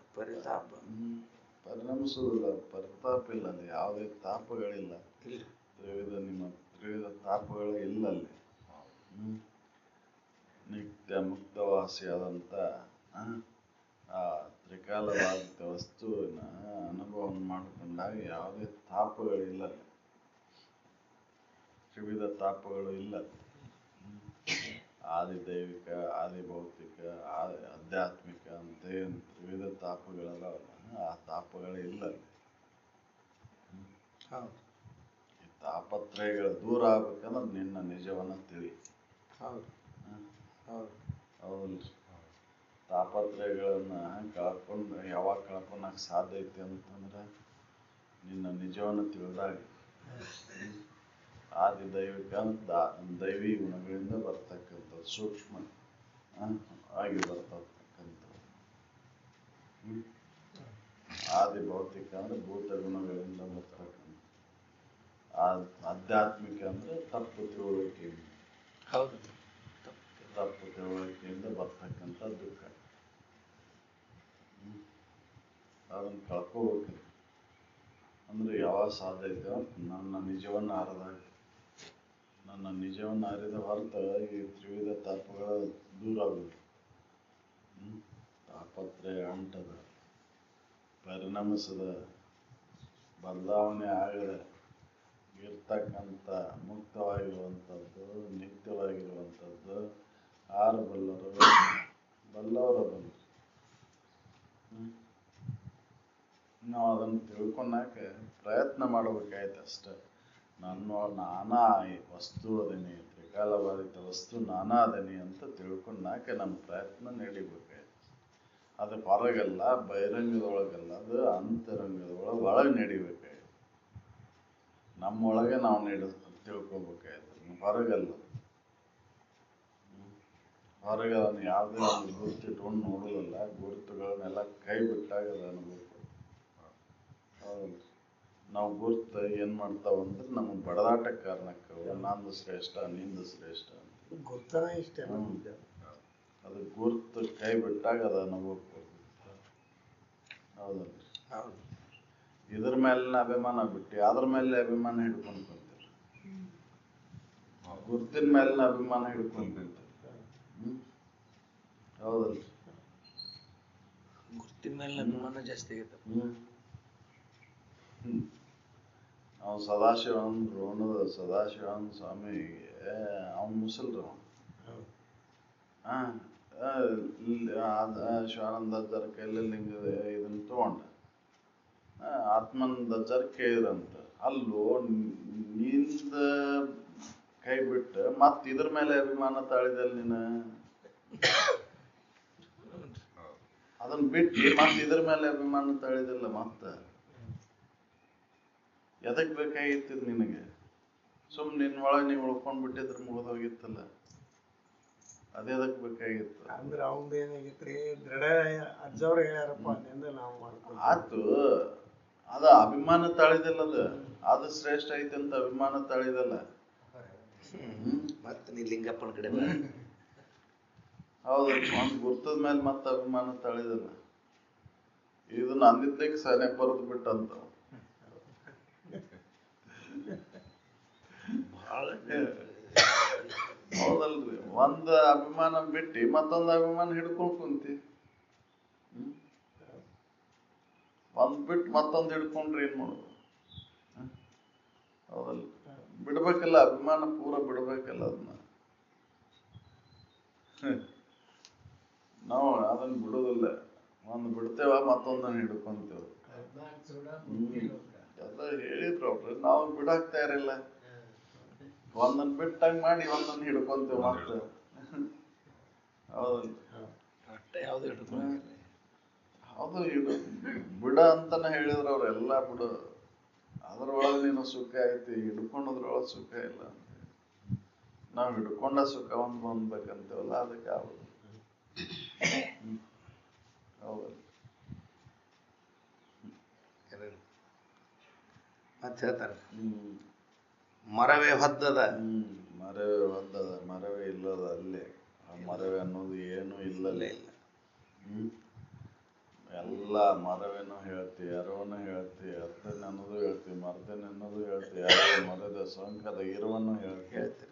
B: ಪರಿಣಮಿಸುವುದಿಲ್ಲ, ಪರಿತಾಪ ಇಲ್ಲ. ಅಲ್ಲಿ ಯಾವುದೇ ತಾಪಗಳಿಲ್ಲ. ತ್ರಿವಿಧ ತಾಪಗಳು ಇಲ್ಲ ಅಲ್ಲಿ. ನಿತ್ಯ ಮುಕ್ತವಾಸಿಯಾದಂಥ ಆ ತ್ರಿಕಾಲವಾದ ವಸ್ತುವಿನ ಅನುಭವವನ್ನು ಮಾಡಿಕೊಂಡಾಗ ಯಾವುದೇ ತಾಪಗಳಿಲ್ಲ. ತ್ರಿವಿಧ ತಾಪಗಳು ಇಲ್ಲ. ಆದಿದೈವಿಕ, ಆದಿಭೌತಿಕ, ಆಧ್ಯಾತ್ಮಿಕ ಅಂತ ಏನು ತ್ರಿವಿಧ ತಾಪಗಳಲ್ಲ, ಆ ತಾಪಗಳೇ ಇಲ್ಲ. ಈ ತಾಪತ್ರಯಗಳು ದೂರ ಆಗ್ಬೇಕಂದ್ರೆ ನಿನ್ನ ನಿಜವನ್ನ ತಿಳಿ. ಹೌದಲ್ರಿ? ತಾಪತ್ರಯಗಳನ್ನ ಯಾವಾಗ ಕಳ್ಕೊಳಕ್ ಸಾಧ್ಯ ಐತಿ ಅಂತಂದ್ರೆ ನಿನ್ನ ನಿಜವನ್ನು ತಿಳಿದಾಗ. ಆದಿದೈವಿಕ ಅಂತ ದೈವಿ ಗುಣಗಳಿಂದ ಬರ್ತಕ್ಕಂಥದ್ದು, ಸೂಕ್ಷ್ಮ ಆಗಿ ಬರ್ತಕ್ಕಂಥದ್ದು. ಆದಿ ಭೌತಿಕ ಅಂದ್ರೆ ಭೂತ ಗುಣಗಳಿಂದ ಬರ್ತಕ್ಕಂಥ. ಆಧ್ಯಾತ್ಮಿಕ ಅಂದ್ರೆ ತಪ್ಪು ತಿಳುವಳಿಕೆಯಿಂದ ಬರ್ತಕ್ಕಂಥ ದುಃಖ. ಅದನ್ನು ಕಳ್ಕೋಬೇಕು ಅಂದ್ರೆ ಯಾವಾಗ ಸಾಧ್ಯ ಐತೆ? ನನ್ನ ನಿಜವನ್ನು ಅರಿದ ಹೊರತು ಈ ತ್ರಿವಿಧ ತಾಪಗಳ ದೂರ ಆಗುತ್ತೆ. ತಾಪತ್ರಯ ಅಂಟದ, ಪರಿಣಮಿಸದ, ಬದಲಾವಣೆ ಆಗದ ಇರ್ತಕ್ಕಂಥ ಮುಕ್ತವಾಗಿರುವಂಥದ್ದು, ನಿತ್ಯವಾಗಿರುವಂಥದ್ದು ಆರು ಬಲ್ಲವರು. ನಾವು ಅದನ್ನು ತಿಳ್ಕೊಳಕ ಪ್ರಯತ್ನ ಮಾಡಬೇಕಾಯ್ತು ಅಷ್ಟೆ. ನಾನಾ ವಸ್ತು ಅದನಿ, ತ್ರಿಕಾಲಬಾಧಿತ ವಸ್ತು ನಾನಾ ಅದನಿ ಅಂತ ತಿಳ್ಕೊಳಕ ನಮ್ಮ ಪ್ರಯತ್ನ ನಡಿಬೇಕಾಯ್ತು. ಅದು ಹೊರಗಲ್ಲ, ಬಹಿರಂಗದೊಳಗಲ್ಲ, ಅದು ಅಂತರಂಗದೊಳಗೆ ನಡಿಬೇಕಾಯ್ತು. ನಮ್ಮೊಳಗೆ ನಾವು ತಿಳ್ಕೊಬೇಕಾಯ್ತು, ಹೊರಗಲ್ಲ. ಹೊರಗೆ ಅದನ್ನು ಯಾವುದೇ ಒಂದು ಗುರುತಿಟ್ಕೊಂಡು ನೋಡೋದಲ್ಲ. ಗುರುತುಗಳನ್ನೆಲ್ಲ ಕೈ ಬಿಟ್ಟಾಗ ಅದು ಅನುಭವ. ನಾವು ಗುರುತು ಏನ್ ಮಾಡ್ತಾವಂದ್ರೆ ನಮಗೆ ಬಡದಾಟಕ್ಕೆ ಕಾರಣಕ್ಕವ. ನಂದು ಶ್ರೇಷ್ಠ, ನಿಂದು ಶ್ರೇಷ್ಠ ಅಂತ. ಅದು ಗುರುತು ಕೈ ಬಿಟ್ಟಾಗ ಅದು ಅನುಭವಕ್ಕೆ. ಹೌದಲ್ರಿ? ಇದ್ರ ಮೇಲಿನ ಅಭಿಮಾನ ಬಿಟ್ಟು ಅದ್ರ ಮೇಲೆ ಅಭಿಮಾನ ಹಿಡ್ಕೊಂಡು ಬಂದಿಲ್ಲ. ಗುರುತಿನ ಮೇಲಿನ ಅಭಿಮಾನ ಹಿಡ್ಕೊಂಡು ಬಂದಿಲ್ಲ. ಹೌದಲ್ರಿ
A: ಗುರ್ತಿನ ಮೇಲೆ ಅಭಿಮಾನ ಜಾಸ್ತಿ ಆಗೈತೆ.
B: ಅವ್ ಸದಾಶಿವಾನಂದ ಸದಾಶಿವಾನಂದ ಸ್ವಾಮಿಗೆ ಅವ್ನು ಮುಸಲ್ರಿ ಶಿವಾನಂದ ಅಜ್ಜರ ಕೈಯಲ್ಲಿ ಲಿಂಗದ ಇದನ್ನ ತಗೊಂಡ ಆತ್ಮಾನಂದ ಅಜ್ಜರ ಕೇಳಿದ್ರಂತ, ಅಲ್ಲೋ ನಿಂದ ಕೈ ಬಿಟ್ಟು ಮತ್ ಇದ್ರ ಮೇಲೆ ಅಭಿಮಾನ ತಾಳಿದಲ್ ನೀನ, ಅದನ್ನ ಬಿಟ್ಟು ಮತ್ ಇದ್ರ ಮೇಲೆ ಅಭಿಮಾನ ತಾಳಿದಿಲ್ಲ, ಮತ್ತ ಎದಕ್ ಬೇಕಾಗಿತ್ತು ನಿನಗೆ? ಸುಮ್ ನಿನ್ ಒಳಗೆ ನೀವು ಉಳ್ಕೊಂಡ್ ಬಿಟ್ಟಿದ್ರೆ ಮುಗಿದೋಗಿತ್ತಲ್ಲ, ಅದೇದಕ್ ಬೇಕಾಗಿತ್ತು?
C: ಅಂದ್ರೆ ಅವಂದ ಏನಾಗಿತ್ರಿ, ದೃಢ ಅಜ್ಜವ್ರ ಹೇಳ್ಯಾರಪ್ಪ ಅಂದಿಂದ ನಾವು ಮಾಡ್ಕೊಂಡು
B: ಆತು. ಅದ ಅಭಿಮಾನ ತಾಳಿದಲ್ಲ, ಅದು ಶ್ರೇಷ್ಠ ಐತಿ ಅಂತ ಅಭಿಮಾನ ತಾಳಿದಲ್ಲ.
A: ಮತ್ತೆ ನೀ ಲಿಂಗಪ್ಪನ ಕಡೆ
B: ಹೌದು, ಒಂದ್ ಗುರ್ತದ ಮೇಲೆ ಮತ್ತೆ ಅಭಿಮಾನ ತಾಳಿದಲ್ಲ. ಇದನ್ನ ಅಂದಿದ್ದಕ್ಕೆ ಸನೆ ಬರೆದು ಬಿಟ್ಟಂತ. ಹೌದಲ್ರಿ, ಒಂದ್ ಅಭಿಮಾನ ಬಿಟ್ಟು ಮತ್ತೊಂದ್ ಅಭಿಮಾನ ಹಿಡ್ಕೊಂಡ್ ಕುಂತಿ. ಒಂದ್ ಬಿಟ್ಟು ಮತ್ತೊಂದ್ ಹಿಡ್ಕೊಂಡ್ರಿ ಏನ್ ಮಾಡೋದು? ಹೌದಲ್ಲ, ಬಿಡ್ಬೇಕಲ್ಲ ಅಭಿಮಾನ, ಪೂರ ಬಿಡ್ಬೇಕಲ್ಲ ಅದನ್ನ. ನಾವು ಅದನ್ನ ಬಿಡುದಿಲ್ಲ, ಒಂದ್ ಬಿಡ್ತೇವ ಮತ್ತೊಂದನ್ನ ಹಿಡ್ಕೊಂತೇವ. ಎಲ್ಲ ಹೇಳಿದ್ರು ಅವ್ರು, ನಾವು ಬಿಡಾಕ್ ತಯಾರಿಲ್ಲ. ಒಂದನ್ ಬಿಟ್ಟಂಗ್ ಮಾಡಿ ಒಂದನ್ನ ಹಿಡ್ಕೊಂತೇವ ಮತ್ತೆ. ಹೌದಲ್ಲ, ಹೌದು, ಬಿಡ ಅಂತಾನೆ ಹೇಳಿದ್ರು ಅವ್ರೆಲ್ಲಾ. ಬಿಡು, ಅದ್ರೊಳಗೆ ನೀನು ಸುಖ ಐತಿ, ಹಿಡ್ಕೊಂಡದ್ರೊಳಗೆ ಸುಖ ಇಲ್ಲ ಅಂತ. ನಾವ್ ಹಿಡ್ಕೊಂಡ ಸುಖ ಒಂದ್ ಬಂದ್ಬೇಕಂತೇವಲ್ಲ, ಅದಕ್ಕೆ ಆಗುದು. ಹೌದಲ್ಲ,
A: ಮತ್ತೆ ಹೇಳ್ತಾರೆ ಮರವೇ ಹೊದ್ದದ.
B: ಮರವೇ ಹೊದ್ದದ, ಮರವೇ ಇಲ್ಲದ ಅಲ್ಲೇ. ಆ ಮರವೇ ಅನ್ನೋದು ಏನು ಇಲ್ಲಲೇ ಇಲ್ಲ. ಎಲ್ಲ ಮರವೇನೋ ಹೇಳ್ತಿ, ಅರವನು ಹೇಳ್ತಿ, ಅರ್ಧನ ಅನ್ನೋದು ಹೇಳ್ತಿ, ಮರ್ದನ ಅನ್ನೋದು ಹೇಳ್ತಿ, ಅರವ ಮರದ ಸೊಂಕದ ಇರುವನ್ನು ಹೇಳ್ತಿ.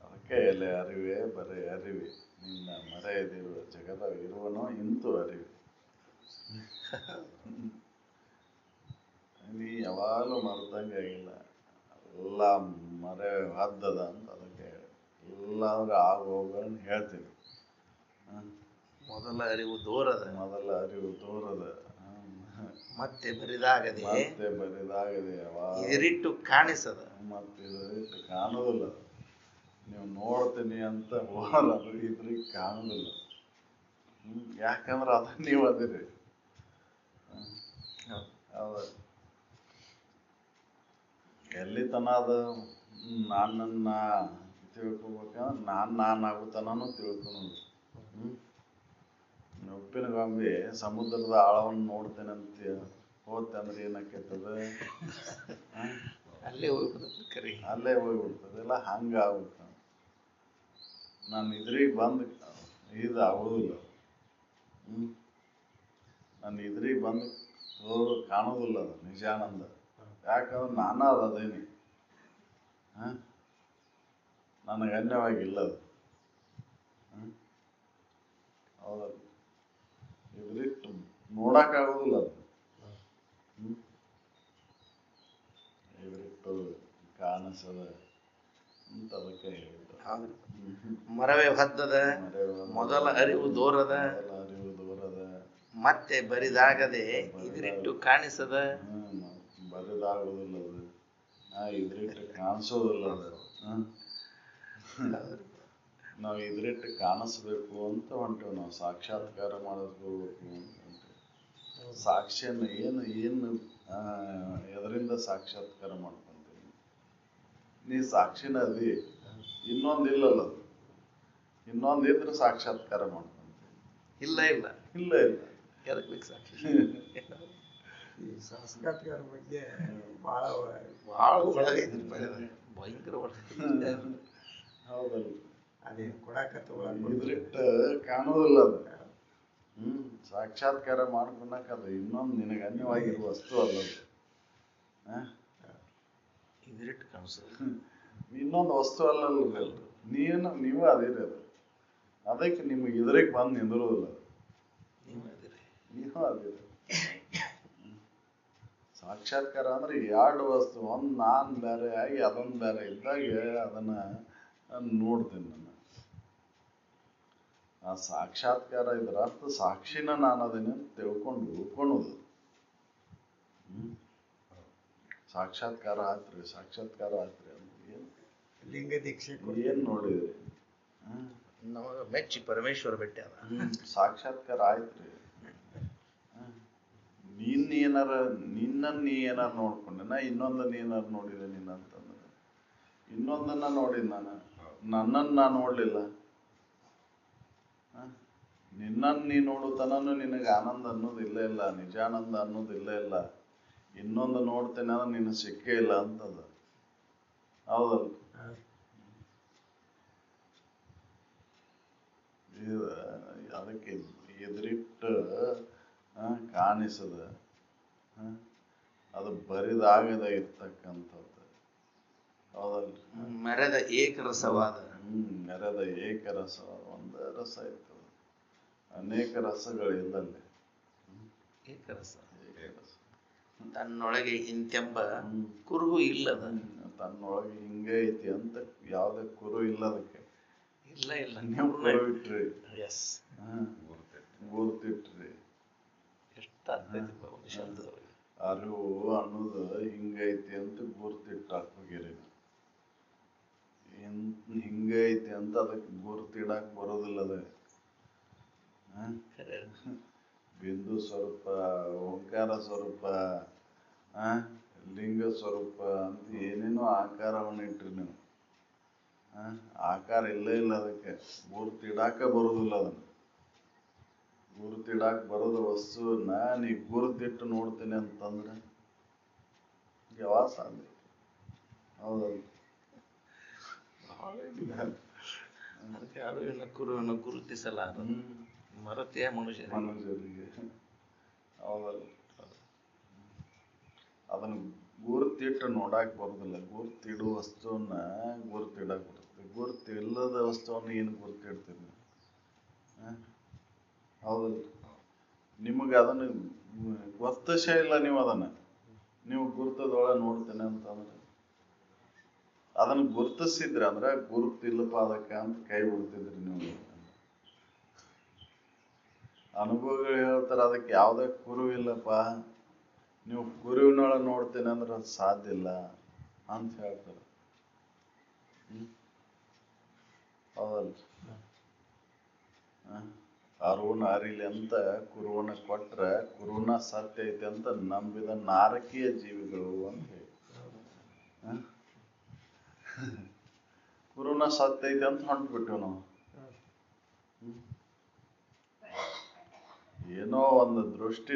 B: ಅದಕ್ಕೆ ಎಲೆ ಅರಿವೆ ಬರೀ ಅರಿವೆ, ನಿನ್ನ ಮರೆಯದಿರುವ ಜಗದ ಇರುವನೋ ಇಂತು ಅರಿವೆ. ನೀ ಯಾವಾಗಲೂ ಮರ್ದಂಗೆ ಆಗಿಲ್ಲ, ಎಲ್ಲ ಮರೆ ಹದ್ದದ ಅಂತ. ಅದಕ್ಕೆ ಎಲ್ಲಾದ್ರೂ ಆಗೋಗನ್ನು ಹೇಳ್ತೀನಿ.
A: ಮೊದಲ ಅರಿವು ದೂರದ,
B: ಮೊದಲ ಅರಿವು ದೂರದ,
A: ಮತ್ತೆ ಬರಿದಾಗದೆ,
B: ಮತ್ತೆ ಬರಿದಾಗದೆ,
A: ಇದರಿಟ್ಟು ಕಾಣಿಸದ,
B: ಮತ್ತೆ ಇದರಿಟ್ಟು ಕಾಣುದಿಲ್ಲ. ನೀವು ನೋಡ್ತೀನಿ ಅಂತ ಹೋರದು ಇದ್ರಿಗೆ ಕಾಣುದಿಲ್ಲ. ಯಾಕಂದ್ರೆ ಅದ ನೀವು ಅದಿರಿ. ಹೌದ, ಎಲ್ಲಿ ತನ ಅದು ನಾನನ್ನ ತಿಳ್ಕೊಬೇಕಂದ್ರೆ ನಾನಾಗುತ್ತನೂ ತಿಳ್ಕೊಳೋದು. ಉಪ್ಪಿನ ಗೊಂಬೆ ಸಮುದ್ರದ ಆಳವನ್ನು ನೋಡ್ತೇನೆ ಅಂತ ಹೋಗ್ತೆ ಅಂದ್ರೆ ಏನಾಕೈತದ?
A: ಅಲ್ಲೇ ಹೋಗ್ಬಿಡ್ತದೆ, ಕರಿ
B: ಅಲ್ಲೇ ಹೋಗ್ಬಿಡ್ತದೆ. ಎಲ್ಲ ಹಂಗ ಆಗ್ಬಿಡ್ತ. ನಾನು ಇದ್ರಿಗೆ ಬಂದು ಇದು ಆಗೋದಿಲ್ಲ. ನಾನು ಇದ್ರಿಗೆ ಬಂದು ಕಾಣೋದಿಲ್ಲ ಅದು ನಿಜಾನಂದ. ಯಾಕಂದ್ರೆ ನಾನಾ ಅದೇನಿ, ನನಗೆ ಅನ್ಯವಾಗಿಲ್ಲ ಅದು. ಹೌದಲ್ಲ, ಇದ್ರಿಟ್ಟು ನೋಡಕ್ಕಾಗೋದಿಲ್ಲ ಅದು. ಇದ್ರಿಟ್ಟು ಕಾಣಿಸದ ಅಂತ ಅದಕ್ಕೆ ಹೇಳಿದ್ದು.
A: ಮರವೇ ಹೊದ್ದದ, ಮೊದಲ ಅರಿವು ದೂರದ,
B: ಅರಿವು ದೂರದ,
A: ಮತ್ತೆ ಬರಿದಾಗದೆ, ಇದರಿಟ್ಟು ಕಾಣಿಸದ.
B: ಬರಿದಾಗುದಿಲ್ಲ ಅದು, ಇದ್ರಿಟ್ಟು ಕಾಣಿಸೋದಿಲ್ಲ ಅದು. ನಾವು ಇದ್ರಿಟ್ಟು ಕಾಣಿಸ್ಬೇಕು ಅಂತ ಹೊಂಟೇವೆ. ನಾವು ಸಾಕ್ಷಾತ್ಕಾರ ಮಾಡಬೇಕು ಅಂತ ಹೊಂಟೇವೆ. ಸಾಕ್ಷಿಯನ್ನು ಏನು ಎದರಿಂದ ಸಾಕ್ಷಾತ್ಕಾರ ಮಾಡ್ಕೊಂತೀನಿ? ನೀ ಸಾಕ್ಷಿನ ಅದಿ, ಇನ್ನೊಂದಿಲ್ಲಲ್ಲ ಅದು. ಇನ್ನೊಂದಿದ್ರೆ ಸಾಕ್ಷಾತ್ಕಾರ ಮಾಡ್ಕೊಂತೀನಿ.
A: ಇಲ್ಲ ಇಲ್ಲ
B: ಇಲ್ಲ ಇಲ್ಲ,
A: ಎದಕ್ ಬೇಕು ಸಾಕ್ಷಿ?
C: ಈ ಸಾಕ್ಷಾತ್ಕಾರ ಬಗ್ಗೆ ಬಹಳ
A: ಒಳಗೈತಿ, ಭಯಂಕರ ಒಳಗೈತಿ.
B: ಹೌದಲ್ಲ,
C: ಅದೇ ಕೊಡಾಕತ್ತ
B: ಇದ್ರಿಟ್ಟು ಕಾಣೋದಿಲ್ಲ ಅದು. ಸಾಕ್ಷಾತ್ಕಾರ ಮಾಡ್ಕೊಳಕ್ ಅದು ಇನ್ನೊಂದು ನಿನಗೆ ಅನ್ಯವಾಗಿರುವ ವಸ್ತು ಅಲ್ಲ ಅದು.
A: ಇದರಿಟ್ಟು ಕಾಣಿಸೋದು
B: ಇನ್ನೊಂದು ವಸ್ತು ಅಲ್ಲಲ್ಲ. ನೀವು ಅದಿರಿ ಅದು. ಅದಕ್ಕೆ ನಿಮ್ಗೆ ಇದ್ರಿಗೆ ಬಂದು ನಿಂದಿರೋದಿಲ್ಲ. ನೀವು ಅದಿರಿ. ಸಾಕ್ಷಾತ್ಕಾರ ಅಂದ್ರೆ ಎರಡು ವಸ್ತು, ಒಂದು ನಾನು ಬೇರೆ ಆಗಿ ಅದೊಂದು ಬೇರೆ ಇದ್ದಾಗ ಅದನ್ನ ನೋಡ್ತೀನಿ ನಾನು. ಆ ಸಾಕ್ಷಾತ್ಕಾರ ಇದರ ಅರ್ಥ ಸಾಕ್ಷಿನ ನಾನು ಅದನ್ನ ತಿಳ್ಕೊಂಡು ಉಳ್ಕೊಳೋದು. ಸಾಕ್ಷಾತ್ಕಾರ ಆತ್ರಿ ಅಂದ್ರೆ ಏನು?
C: ಲಿಂಗ ದೀಕ್ಷೆ
B: ಏನ್ ನೋಡಿದ್ರಿ?
A: ನಮಗ ಮೆಚ್ಚಿ ಪರಮೇಶ್ವರ ಭೇಟಿ ಅದ.
B: ಸಾಕ್ಷಾತ್ಕಾರ ಆಯ್ತ್ರಿ. ನಿನ್ನನ್ನು ನೀ ಏನಾರ ನೋಡ್ಕೊಂಡೆ, ನಾ ಇನ್ನೊಂದನ್ನ ಏನಾರು ನೋಡಿದೆ ಅಂತಂದ್ರೆ, ಇನ್ನೊಂದನ್ನ ನೋಡಿದ್ ನನ್ನನ್ನು ನಾ ನೋಡ್ಲಿಲ್ಲ. ನಿನ್ನನ್ನು ನೀ ನೋಡುತ್ತಾನೂ ನಿನಗೆ ಆನಂದ ಅನ್ನೋದು ಇಲ್ಲೇ ಇಲ್ಲ, ನಿಜಾನಂದ ಅನ್ನೋದು ಇಲ್ಲೇ ಇಲ್ಲ. ಇನ್ನೊಂದು ನೋಡ್ತೇನೆ ಅಂದ್ರೆ ನಿನ್ನ ಸಿಕ್ಕೇ ಇಲ್ಲ ಅಂತದ. ಹೌದಲ್ಲ? ಅದಕ್ಕೆ ಎದುರಿಟ್ಟು ಕಾಣಿಸದ ಅದು ಬರಿದಾಗದ ಇರ್ತಕ್ಕಂಥದ್ದು. ಹೌದಲ್ರಿ?
A: ಮೆರೆದ ಏಕರಸವಾದ.
B: ಮೆರೆದ ಏಕರಸವಾದ ಒಂದೇ ರಸ ಇರ್ತದೆ, ಅನೇಕ ರಸಗಳಿಲ್ಲಲ್ಲಿ.
A: ಏಕರಸ. ತನ್ನೊಳಗೆ ಇಂತೆಂಬ ಕುರುಹು ಇಲ್ಲದ.
B: ತನ್ನೊಳಗೆ ಹಿಂಗೆ ಐತಿ ಅಂತ ಯಾವುದೇ ಕುರು ಇಲ್ಲದಕ್ಕೆ.
A: ಇಲ್ಲ
B: ನೀವು ಕುರು ಇಟ್ರಿ, ಗುರ್ತಿಟ್ರಿ.
A: ಎಷ್ಟು ಅರ್ಥ ಐತಿ ಒಂದು ಶಬ್ದದೊಳಗೆ.
B: ಅರಿವು ಅನ್ನೋದು ಹಿಂಗೈತಿ ಅಂತ ಗುರ್ತಿಟ್ಟಾಕ ಹೋಗಿರಿ. ಹಿಂಗೈತಿ ಅಂತ ಅದಕ್ಕೆ ಗುರ್ತಿಡಾಕ್ ಬರೋದಿಲ್ಲದ. ಬಿಂದು ಸ್ವರೂಪ, ಓಂಕಾರ ಸ್ವರೂಪ, ಲಿಂಗ ಸ್ವರೂಪ ಅಂತ ಏನೇನೋ ಆಕಾರವನ್ನು ಇಟ್ರಿ ನೀವು. ಆಕಾರ ಇಲ್ಲೇ ಇಲ್ಲ ಅದಕ್ಕೆ. ಗುರ್ತಿಡಾಕ ಬರೋದಿಲ್ಲ ಅದನ್ನು. ಗುರುತಿಡಾಕ್ ಬರೋದ ವಸ್ತುವನ್ನ ನೀ ಗುರುತಿಟ್ಟು ನೋಡ್ತೀನಿ ಅಂತಂದ್ರೆ ಯಾವಾಗ ಸಾಧ್ಯ? ಹೌದಲ್ಲ?
A: ಅದಕ್ಕೆ ಅರಿವಿನ ಕುರುವನ್ನು ಗುರುತಿಸಲಾರ ಮರತೆಯ ಮನುಷ್ಯರಿಗೆ.
B: ಹೌದಲ್ಲ? ಅದನ್ನ ಗುರುತಿಟ್ಟು ನೋಡಾಕ್ ಬರೋದಿಲ್ಲ. ಗುರುತಿಡುವ ವಸ್ತುವನ್ನ ಗುರುತಿಡಾಕ್ ಬರುತ್ತೆ. ಗುರುತಿಲ್ಲದ ವಸ್ತುವನ್ನ ಏನು ಗುರುತಿಡ್ತೀವಿ? ಹೌದಲ್ಲ? ನಿಮಗೆ ಅದನ್ನು ಗೊತ್ತಶ ಇಲ್ಲ. ನೀವು ಅದನ್ನ ನೀವು ಗುರುತದೊಳಗೆ ನೋಡ್ತೇನೆ ಅಂತಂದ್ರೆ ಅದನ್ನು ಗುರುತಿಸಿದ್ರಿ ಅಂದ್ರೆ ಗುರುತಿಲ್ಲಪ್ಪ ಅದಕ್ಕೆ ಅಂತ ಕೈ ಬಿಡ್ತಿದ್ರಿ ನೀವು. ಅನುಭವಗಳು ಹೇಳ್ತಾರೆ ಅದಕ್ಕೆ ಯಾವುದೇ ಕುರು ಇಲ್ಲಪ್ಪ, ನೀವು ಕುರುವಿನೊಳಗೆ ನೋಡ್ತೇನೆ ಅಂದ್ರೆ ಅದು ಸಾಧ್ಯ ಇಲ್ಲ ಅಂತ ಹೇಳ್ತಾರೆ. ಹೌದಲ್ಲ? ಅರುವನ ಅರಿಲಿ ಅಂತ ಕುರುವನ ಕೊಟ್ರೆ ಕುರುವನ ಸತ್ಯ ಐತೆ ಅಂತ ನಂಬಿದ ನಾರಕೀಯ ಜೀವಿಗಳು ಅಂತ ಹೇಳಿ. ಕುರುವನ ಸತ್ಯ ಐತೆ ಅಂತ ಹೊಂಟ್ಬಿಟ್ಟಿವ್ ನಾವು. ಏನೋ ಒಂದು ದೃಷ್ಟಿ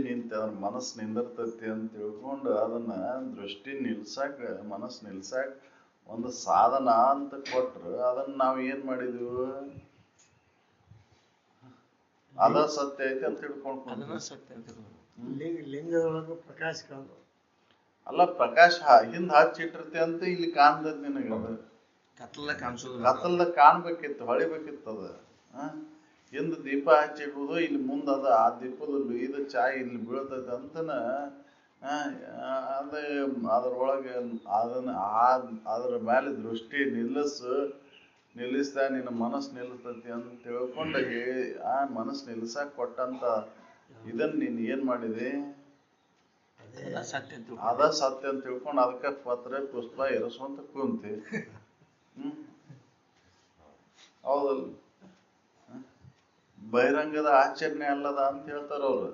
B: ನಿಂತ ಅದನ್ನ ಮನಸ್ಸು ನಿಂದಿರ್ತೈತಿ ಅಂತ ತಿಳ್ಕೊಂಡು ಅದನ್ನ ದೃಷ್ಟಿ ನಿಲ್ಸಾಕ, ಮನಸ್ಸು ನಿಲ್ಸಾಕ ಒಂದು ಸಾಧನ ಅಂತ ಕೊಟ್ರು ಅದನ್ನ ನಾವು ಏನ್ ಮಾಡಿದೀವಿ? ಅದ ಸತ್ಯ ಐತಿ ಅಂತ ತಿಳ್ಕೊಂಡು
C: ಲಿಂಗದೊಳಗ ಪ್ರಕಾಶ
B: ಅಲ್ಲ, ಪ್ರಕಾಶ ಹಿಂದ್ ಹಚ್ಚಿಟ್ಟಿರ್ತಿ ಅಂತ ಇಲ್ಲಿ ಕಾಣ್ತದ ನಿನಗ. ಕತ್ತಲ್ದಾಗ ಕಾಣ್ಬೇಕಿತ್ತು, ಹೊಳಿಬೇಕಿತ್ತು ಅದ. ಹಿಂದ ದೀಪ ಹಚ್ಚಿಡುವುದು, ಇಲ್ಲಿ ಮುಂದ ಅದ ಆ ದೀಪದ ಇದು ಚಾಯ್ ಇಲ್ಲಿ ಬೀಳ್ತೈತೆ ಅಂತನ ಅದ್ರೊಳಗೆ ಅದನ್ನ ಅದ್ರ ಮೇಲೆ ದೃಷ್ಟಿ ನಿಲ್ಲಿಸ್ದ ನಿನ್ನ ಮನಸ್ಸು ನಿಲ್ಲಿಸ್ತೈತಿ ಅಂತ ತಿಳ್ಕೊಂಡು ಆ ಮನಸ್ಸು ನಿಲ್ಸಕ್ ಕೊಟ್ಟಂತ ಇದನ್ನ ನೀನ್ ಏನ್ ಮಾಡಿದಿ? ಅದ ಸತ್ಯ ಅಂತ ತಿಳ್ಕೊಂಡು ಅದಕ್ಕೆ ಪತ್ರ ಪುಷ್ಪ ಎರಸುವಂತ ಕುಂತಿ. ಹೌದಲ್ಲ? ಬಹಿರಂಗದ ಆಚರಣೆ ಅಲ್ಲದ ಅಂತ ಹೇಳ್ತಾರ ಅವ್ರು.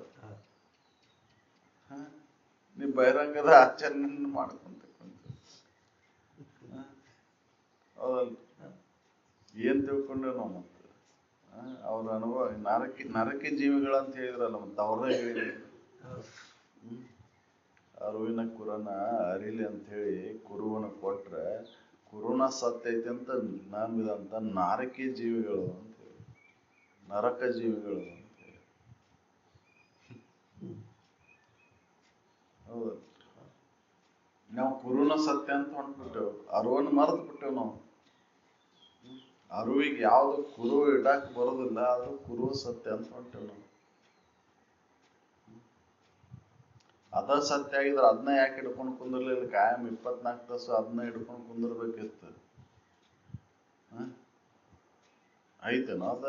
B: ನೀ ಬಹಿರಂಗದ ಆಚರಣೆ ಮಾಡ್ಕೊಂತ ಕುಂತಿ. ಹೌದಲ್ಲ? ಏನ್ ತಿಳ್ಕೊಂಡೇವ್ ನಾವು? ಮತ್ತೆ ಅವ್ರ ಅನುಭವ ನರಕಿ ಜೀವಿಗಳಂತ ಹೇಳಿದ್ರಲ್ಲ, ಮತ್ತೆ ಅವ್ರೇ ಹೇಳಿದ್ರು. ಅರುವಿನ ಕುರನ ಅರಿಲಿ ಅಂತ ಹೇಳಿ ಕುರುವನ ಕೊಟ್ರೆ ಕುರುನ ಸತ್ಯ ಐತಿ ಅಂತ ನಂಬಿದಂತ ನಾರಕಿ ಜೀವಿಗಳು ಅಂತ ಹೇಳಿ, ನರಕ ಜೀವಿಗಳು ಅಂತ ಹೇಳಿ. ಹೌದ? ನಾವು ಕುರುನ ಸತ್ಯ ಅಂತ ಹೊಂಟ್ಬಿಟ್ಟೆವು, ಅರುವನ್ನು ಮರೆತು ಬಿಟ್ಟೆವು ನಾವು. ಅರುವಿಗೆ ಯಾವ್ದು ಕುರು ಇಡಾಕ್ ಬರೋದಿಲ್ಲ, ಅದು ಕುರು ಸತ್ಯ ಅಂತ ಹೊಂಟೇವು ನಾವು. ಅದ ಸತ್ಯ ಆಗಿದ್ರೆ ಅದನ್ನ ಯಾಕೆ ಹಿಡ್ಕೊಂಡು ಕುಂದಿರ್ಲಿಲ್ಲ? ಕಾಯಂ 24 ತಾಸು ಅದನ್ನ ಹಿಡ್ಕೊಂಡು ಕುಂದಿರ್ಬೇಕಿತ್ತು. ಐತೇನೋ ಅದ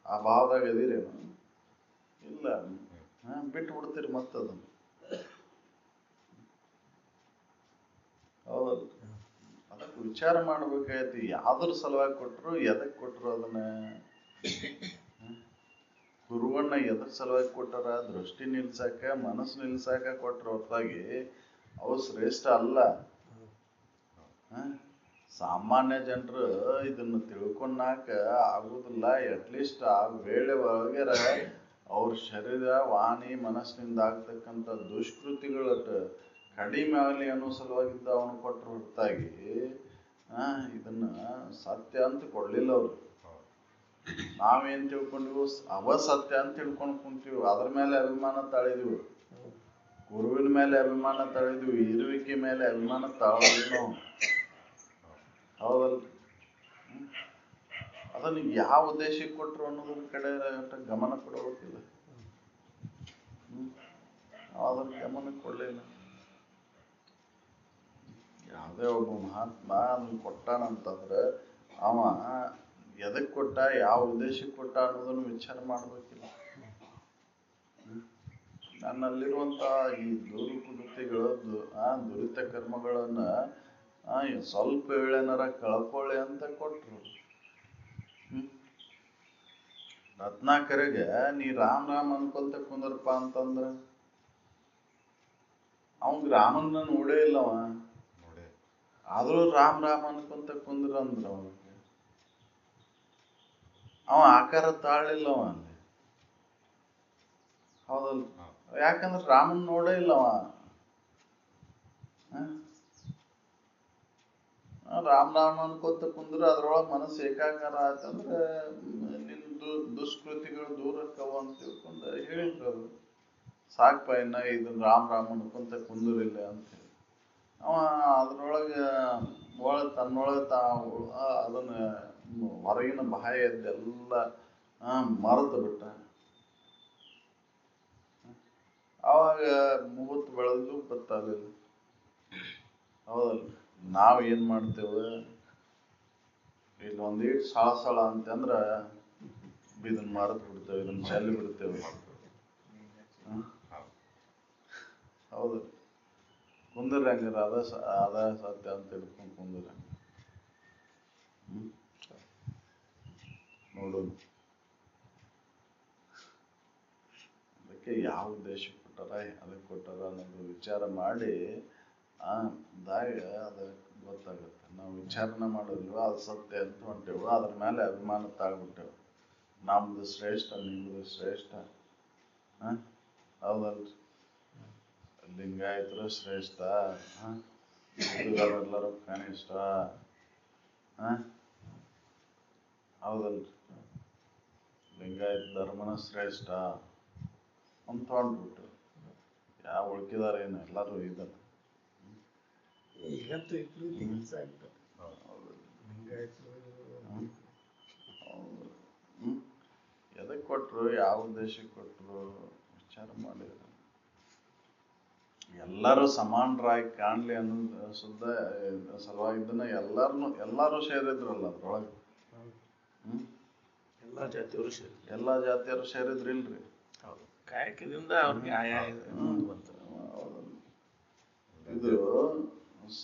B: ಆ ಭಾವದಾಗ ಅದಿರೇನು? ಇಲ್ಲ. ಬಿಟ್ಟು ಬಿಡ್ತೀರಿ ಮತ್ತದನ್ನು. ಹೌದಲ್ಲ? ಅದಕ್ಕೆ ವಿಚಾರ ಮಾಡ್ಬೇಕಾಯ್ತು, ಯಾವ್ದ್ರ ಸಲುವಾಗಿ ಕೊಟ್ರು, ಎದಕ್ ಕೊಟ್ರು ಅದನ್ನ. ಗುರುವನ್ನ ಎದ್ರ ಸಲುವಾಗಿ ಕೊಟ್ಟಾರ? ದೃಷ್ಟಿ ನಿಲ್ಸಾಕ, ಮನಸ್ಸು ನಿಲ್ಸಾಕ ಕೊಟ್ರ ಹೊರತಾಗಿ ಅವು ಶ್ರೇಷ್ಠ ಅಲ್ಲ. ಸಾಮಾನ್ಯ ಜನರು ಇದನ್ನ ತಿಳ್ಕೊಳಾಕ ಆಗುದಿಲ್ಲ. ಅಟ್ಲೀಸ್ಟ್ ಆ ವೇಳೆ ಒಳಗರ ಅವ್ರ ಶರೀರ, ವಾಣಿ, ಮನಸ್ಸಿನಿಂದ ಆಗ್ತಕ್ಕಂಥ ದುಷ್ಕೃತಿಗಳ ಕಡಿಮೆ ಆಗಲಿ ಅನ್ನೋ ಸಲುವಾಗಿದ್ದ ಅವನು ಕೊಟ್ರ ಹೊರತಾಗಿ ಇದನ್ನ ಸತ್ಯ ಅಂತ ಕೊಡ್ಲಿಲ್ಲ ಅವ್ರು. ನಾವೇನ್ ತಿಳ್ಕೊಂಡಿವು? ಅವಸತ್ಯ ಅಂತ ತಿಳ್ಕೊಂಡು ಕುಂತೀವಿ. ಅದ್ರ ಮೇಲೆ ಅಭಿಮಾನ ತಾಳಿದೀವಿ, ಗುರುವಿನ ಮೇಲೆ ಅಭಿಮಾನ ತಾಳಿದ್ವಿ, ಇರುವಿಕೆ ಮೇಲೆ ಅಭಿಮಾನ ತಾಳಿದ್ವಿ ನಾವು. ಹೌದಲ್ಲ? ಅದನ್ನ ಯಾವ ಉದ್ದೇಶಕ್ಕೆ ಕೊಟ್ರು ಅನ್ನೋದ್ರ ಕಡೆ ಗಮನ ಕೊಡಬೇಕಿಲ್ಲ. ಅದ್ರ ಗಮನ ಕೊಡ್ಲಿಲ್ಲ. ಯಾವುದೇ ಒಬ್ಬ ಮಹಾತ್ಮ ಅದನ್ನ ಕೊಟ್ಟಾನಂತಂದ್ರೆ ಅವ ಎದಕ್ ಕೊಟ್ಟ, ಯಾವ ಉದ್ದೇಶಕ್ಕೆ ಕೊಟ್ಟ ಅನ್ನೋದನ್ನು ವಿಚಾರ ಮಾಡ್ಬೇಕಿಲ್ಲ. ನನ್ನಲ್ಲಿರುವಂತ ಈ ದುರುಕೃತಿಗಳು, ದುರಿತ ಕರ್ಮಗಳನ್ನ ಸ್ವಲ್ಪ ವೇಳೆನಾರ ಕಳ್ಕೊಳ್ಳಿ ಅಂತ ಕೊಟ್ರು. ರತ್ನಾಕರಿಗೆ ನೀ ರಾಮ್ ರಾಮ್ ಅನ್ಕೊಂತ ಕುಂದರಪ್ಪ ಅಂತಂದ್ರ ಅವಂಗ ರಾಮನ್ನ ನೋಡೇ ಇಲ್ಲವ, ಆದ್ರೂ ರಾಮ್ ರಾಮ್ ಅನ್ಕೊಂತ ಕುಂದ್ರ ಅಂದ್ರ ಅವ್ರಿಗೆ ಅವ ಆಕಾರ ತಾಳಿಲ್ಲವ ಅಲ್ಲಿ. ಹೌದಲ್? ಯಾಕಂದ್ರೆ ರಾಮನ್ ನೋಡೇ ಇಲ್ಲವ. ರಾಮ್ ರಾಮ್ ಅನ್ಕೊಂತ ಕುಂದ್ರ ಅದ್ರೊಳಗ ಮನಸ್ಸು ಏಕಾಕಾರ ಆಯ್ತಂದ್ರೆ ನಿನ್ ದುಷ್ಕೃತಿಗಳು ದೂರಕ್ಕವ ಅಂತ ತಿಳ್ಕೊಂಡ ಹೇಳಿದ್ರು. ಅದು ಸಾಕ್ಪ, ಇನ್ನ ಇದನ್ನ ರಾಮ್ ರಾಮ್ ಅನ್ಕೊಂತ ಕುಂದ್ರಿಲ್ಲ ಅಂತ ಹೇಳಿ ಅವ ಅದ್ರೊಳಗ ತನ್ನೊಳಗ ಅದನ್ನ ಹೊರಗಿನ ಬಾಹ್ಯ ಎದ್ದೆಲ್ಲ ಮರೆತು ಬಿಟ್ಟ. ಅವಾಗ ಮುಹೂರ್ತ ಬೆಳೆದು ಗೊತ್ತಾಗಲಿಲ್ಲ. ಹೌದಲ್ಲ? ನಾವ್ ಏನ್ ಮಾಡ್ತೇವೆ? ಇಲ್ಲಿ ಒಂದೀಟ್ ಸಳ ಅಂತಂದ್ರ ಇದನ್ನ ಮರೆತು ಬಿಡ್ತೇವೆ, ಇದನ್ನ ಚೆಲ್ಲಿ ಬಿಡ್ತೇವೆ. ಹೌದು. ಕುಂದ್ರ ಹಂಗಾರ ಅದ ಸತ್ಯ ಅಂತ ಹಿಡ್ಕೊಂಡು ಕುಂದ್ರ ನೋಡು. ಅದಕ್ಕೆ ಯಾವ ಉದ್ದೇಶಕ್ಕೆ ಕೊಟ್ಟಾರ, ಅದಕ್ಕೆ ಕೊಟ್ಟಾರ ಅನ್ನೋದು ವಿಚಾರ ಮಾಡಿ ದಾಗ ಅದ ಗೊತ್ತಾಗುತ್ತೆ. ನಾವು ವಿಚಾರಣೆ ಮಾಡೋದಿಲ್ವ, ಅದು ಸತ್ಯ ಅಂತ ಹೊಂಟೇವು, ಅದ್ರ ಮೇಲೆ ಅಭಿಮಾನ ತಾಳ್ಬಿಟ್ಟೆವು. ನಮ್ದು ಶ್ರೇಷ್ಠ, ನಿಮ್ದು ಶ್ರೇಷ್ಠ. ಹೌದಲ್ರಿ? ಲಿಂಗಾಯತರು ಶ್ರೇಷ್ಠ, ಎಲ್ಲರೂ ಕನಿಷ್ಠ. ಹೌದಲ್ರಿ? ಲಿಂಗಾಯತ ಧರ್ಮನ ಶ್ರೇಷ್ಠ ಅಂತ ಹೊಂಟ್ಬಿಟ್ಟು ಯಾವ ಉಳ್ಕಿದಾರ ಏನು ಎಲ್ಲರೂ ಇದನ್ನ
C: ಈಗಂತೂ ಪ್ರೀತಿ ಆಗ್ತದೆ.
B: ಎದಕ್ಕೆ ಕೊಟ್ರು, ಯಾವ ಉದ್ದೇಶಕ್ಕೆ ಕೊಟ್ರು ವಿಚಾರ ಮಾಡಿದ್ರು. ಎಲ್ಲರೂ ಸಮಾನರಾಗಿ ಕಾಣ್ಲಿ ಅನ್ನೋ ಶುದ್ಧ ಸಲುವಾಗಿದ್ದನ್ನ ಎಲ್ಲಾರು ಸೇರಿದ್ರಲ್ಲ ಅದ್ರೊಳಗೆ. ಎಲ್ಲಾ ಜಾತಿಯವರು ಸೇರಿದ್ರಿಲ್ರಿ.
A: ಕಾಯಕದಿಂದ ಅವ್ರಿಗೆ ಆಯಾ
B: ಇದು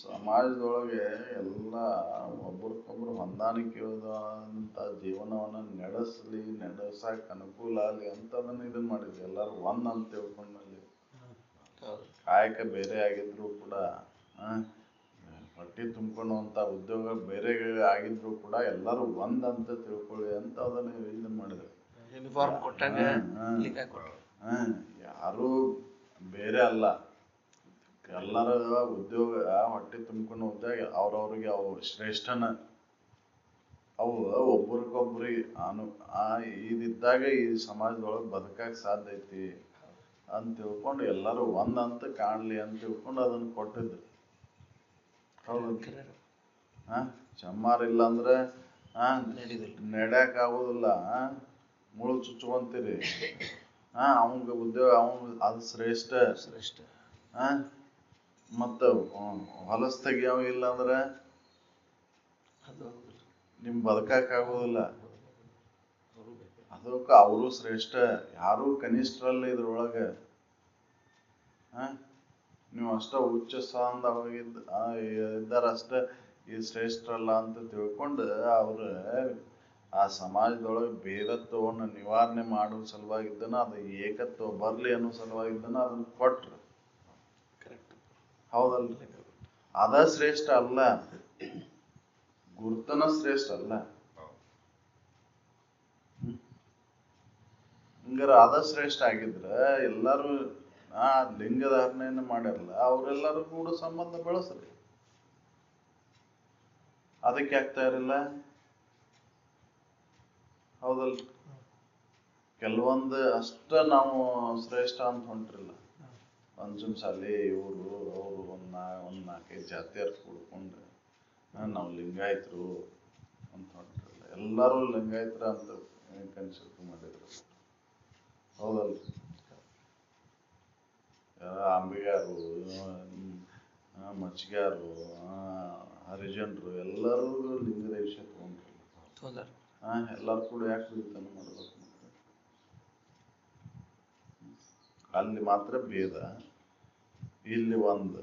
B: ಸಮಾಜದೊಳಗೆ ಎಲ್ಲ ಒಬ್ರಿಗೊಬ್ರು ಹೊಂದಾಣಿಕೆಯಾದಂತ ಜೀವನವನ್ನ ನಡೆಸಕ್ ಅನುಕೂಲ ಆಗಲಿ ಅಂತ ಅದನ್ನ ಇದನ್ ಮಾಡಿದ್ವಿ. ಎಲ್ಲಾರು ಒಂದ್ ಅಂತ ತಿಳ್ಕೊಂಡ್ಮೇಲೆ ಕಾಯಕ ಬೇರೆ ಆಗಿದ್ರು ಕೂಡ, ಹೊಟ್ಟಿ ತುಂಬ್ಕೊಳ್ಳುವಂತ ಉದ್ಯೋಗ ಬೇರೆ ಆಗಿದ್ರು ಕೂಡ ಎಲ್ಲರೂ ಒಂದ್ ಅಂತ ತಿಳ್ಕೊಳ್ಳಿ ಅಂತ ಅದನ್ನ ಇದನ್ ಮಾಡಿದ್ರು.
A: ಯೂನಿಫಾರ್ಮ್ ಕೊಟ್ಟಾಗ
B: ಯಾರು ಬೇರೆ ಅಲ್ಲ, ಎಲ್ಲರ ಉದ್ಯೋಗ ಹೊಟ್ಟೆ ತುಂಬ್ಕೊಂಡು ಹೋದಾಗ ಅವ್ರವ್ರಿಗೆ ಅವು ಶ್ರೇಷ್ಠನ. ಅವು ಒಬ್ರಿಗೊಬ್ರಿಗೆ ಇದಿದ್ದಾಗ ಈ ಸಮಾಜದೊಳಗೆ ಬದುಕಕ್ಕೆ ಸಾಧ್ಯ ಐತಿ ಅಂತ ತಿಳ್ಕೊಂಡು ಎಲ್ಲರೂ ಒಂದಂತ ಕಾಣ್ಲಿ ಅಂತ ತಿಳ್ಕೊಂಡು ಅದನ್ನ ಕೊಟ್ಟಿದ್ರು. ಚಮ್ಮಾರ ಇಲ್ಲ ಅಂದ್ರೆ
A: ನಡೀದಿಲ್ಲ,
B: ನಡೆಯಕ್ ಆಗೋದಿಲ್ಲ. ಮುಳು ಚುಚ್ಕೊಂತೀರಿ. ಅವಂಗ ಉದ್ಯೋಗ ಅದು ಶ್ರೇಷ್ಠ. ಮತ್ತ ಹೊಲಸ್ ತೆಗಿಯವ ಇಲ್ಲ ಅಂದ್ರೆ ನಿಮ್ ಬದುಕಕ್ ಆಗೋದಿಲ್ಲ. ಅದಕ್ಕ ಅವರು ಶ್ರೇಷ್ಠ, ಯಾರು ಕನಿಷ್ಠರಲ್ಲ ಇದ್ರೊಳಗ. ನೀವು ಅಷ್ಟ ಉಚ್ಚ ಸ್ಥಾನದಾಗ ಇದ್ದಾರ ಅಷ್ಟ ಈ ಶ್ರೇಷ್ಠರಲ್ಲ ಅಂತ ತಿಳ್ಕೊಂಡು ಅವ್ರ ಆ ಸಮಾಜದೊಳಗೆ ಭೇದತ್ವವನ್ನು ನಿವಾರಣೆ ಮಾಡುವ ಸಲುವಾಗಿದ್ದನ, ಅದು ಏಕತ್ವ ಬರ್ಲಿ ಅನ್ನೋ ಸಲುವಾಗಿದ್ದನ ಅದನ್ನ ಕೊಟ್ರು. ಹೌದಲ್ರಿ? ಅದ ಶ್ರೇಷ್ಠ ಅಲ್ಲ, ಗುರ್ತನ ಶ್ರೇಷ್ಠ ಅಲ್ಲ. ಹಂಗಾರ ಅದ ಶ್ರೇಷ್ಠ ಆಗಿದ್ರ ಎಲ್ಲಾರು ಲಿಂಗಧಾರಣೆಯನ್ನ ಮಾಡ್ಯಾರಲ್ಲ, ಅವ್ರೆಲ್ಲರೂ ಕೂಡ ಸಂಬಂಧ ಬೆಳೆಸ್ರಿ. ಅದಕ್ಕೆ ಆಗ್ತಾ ಇರಲಿಲ್ಲ. ಹೌದಲ್ರಿ? ಕೆಲವೊಂದು ಅಷ್ಟ ನಾವು ಶ್ರೇಷ್ಠ ಅಂತ ಹೊಂಟ್ರಿಲ್ಲ. ಪಂಚಮಸಾಲಿ ಇವರು ಅವರು ಒಂದ್ 4-5 ಜಾತಿಯರ್ ಕೂಡ್ಕೊಂಡು ನಾವು ಲಿಂಗಾಯತರು ಅಂತ ಹೊಂಟ್ರಿಲ್ಲ. ಎಲ್ಲರೂ ಲಿಂಗಾಯತರ ಅಂತ ಕನ್ಸಿಡರ್ ಮಾಡಿದ್ರು. ಹೌದಲ್ರಿ? ಅಂಬಿಗಾರು, ಮಚ್ಚಿಗಾರು, ಹರಿಜನರು ಎಲ್ಲರೂ ಲಿಂಗದೇಶ ತಗೊಂಡ್ರಲ್ಲ. ಎಲ್ಲಾರು ಕೂಡ ಯಾಕೆ ಲಿಂಗನ ಮಾಡ್ಬೇಕು? ಅಲ್ಲಿ ಮಾತ್ರ ಭೇದ, ಇಲ್ಲಿ ಒಂದು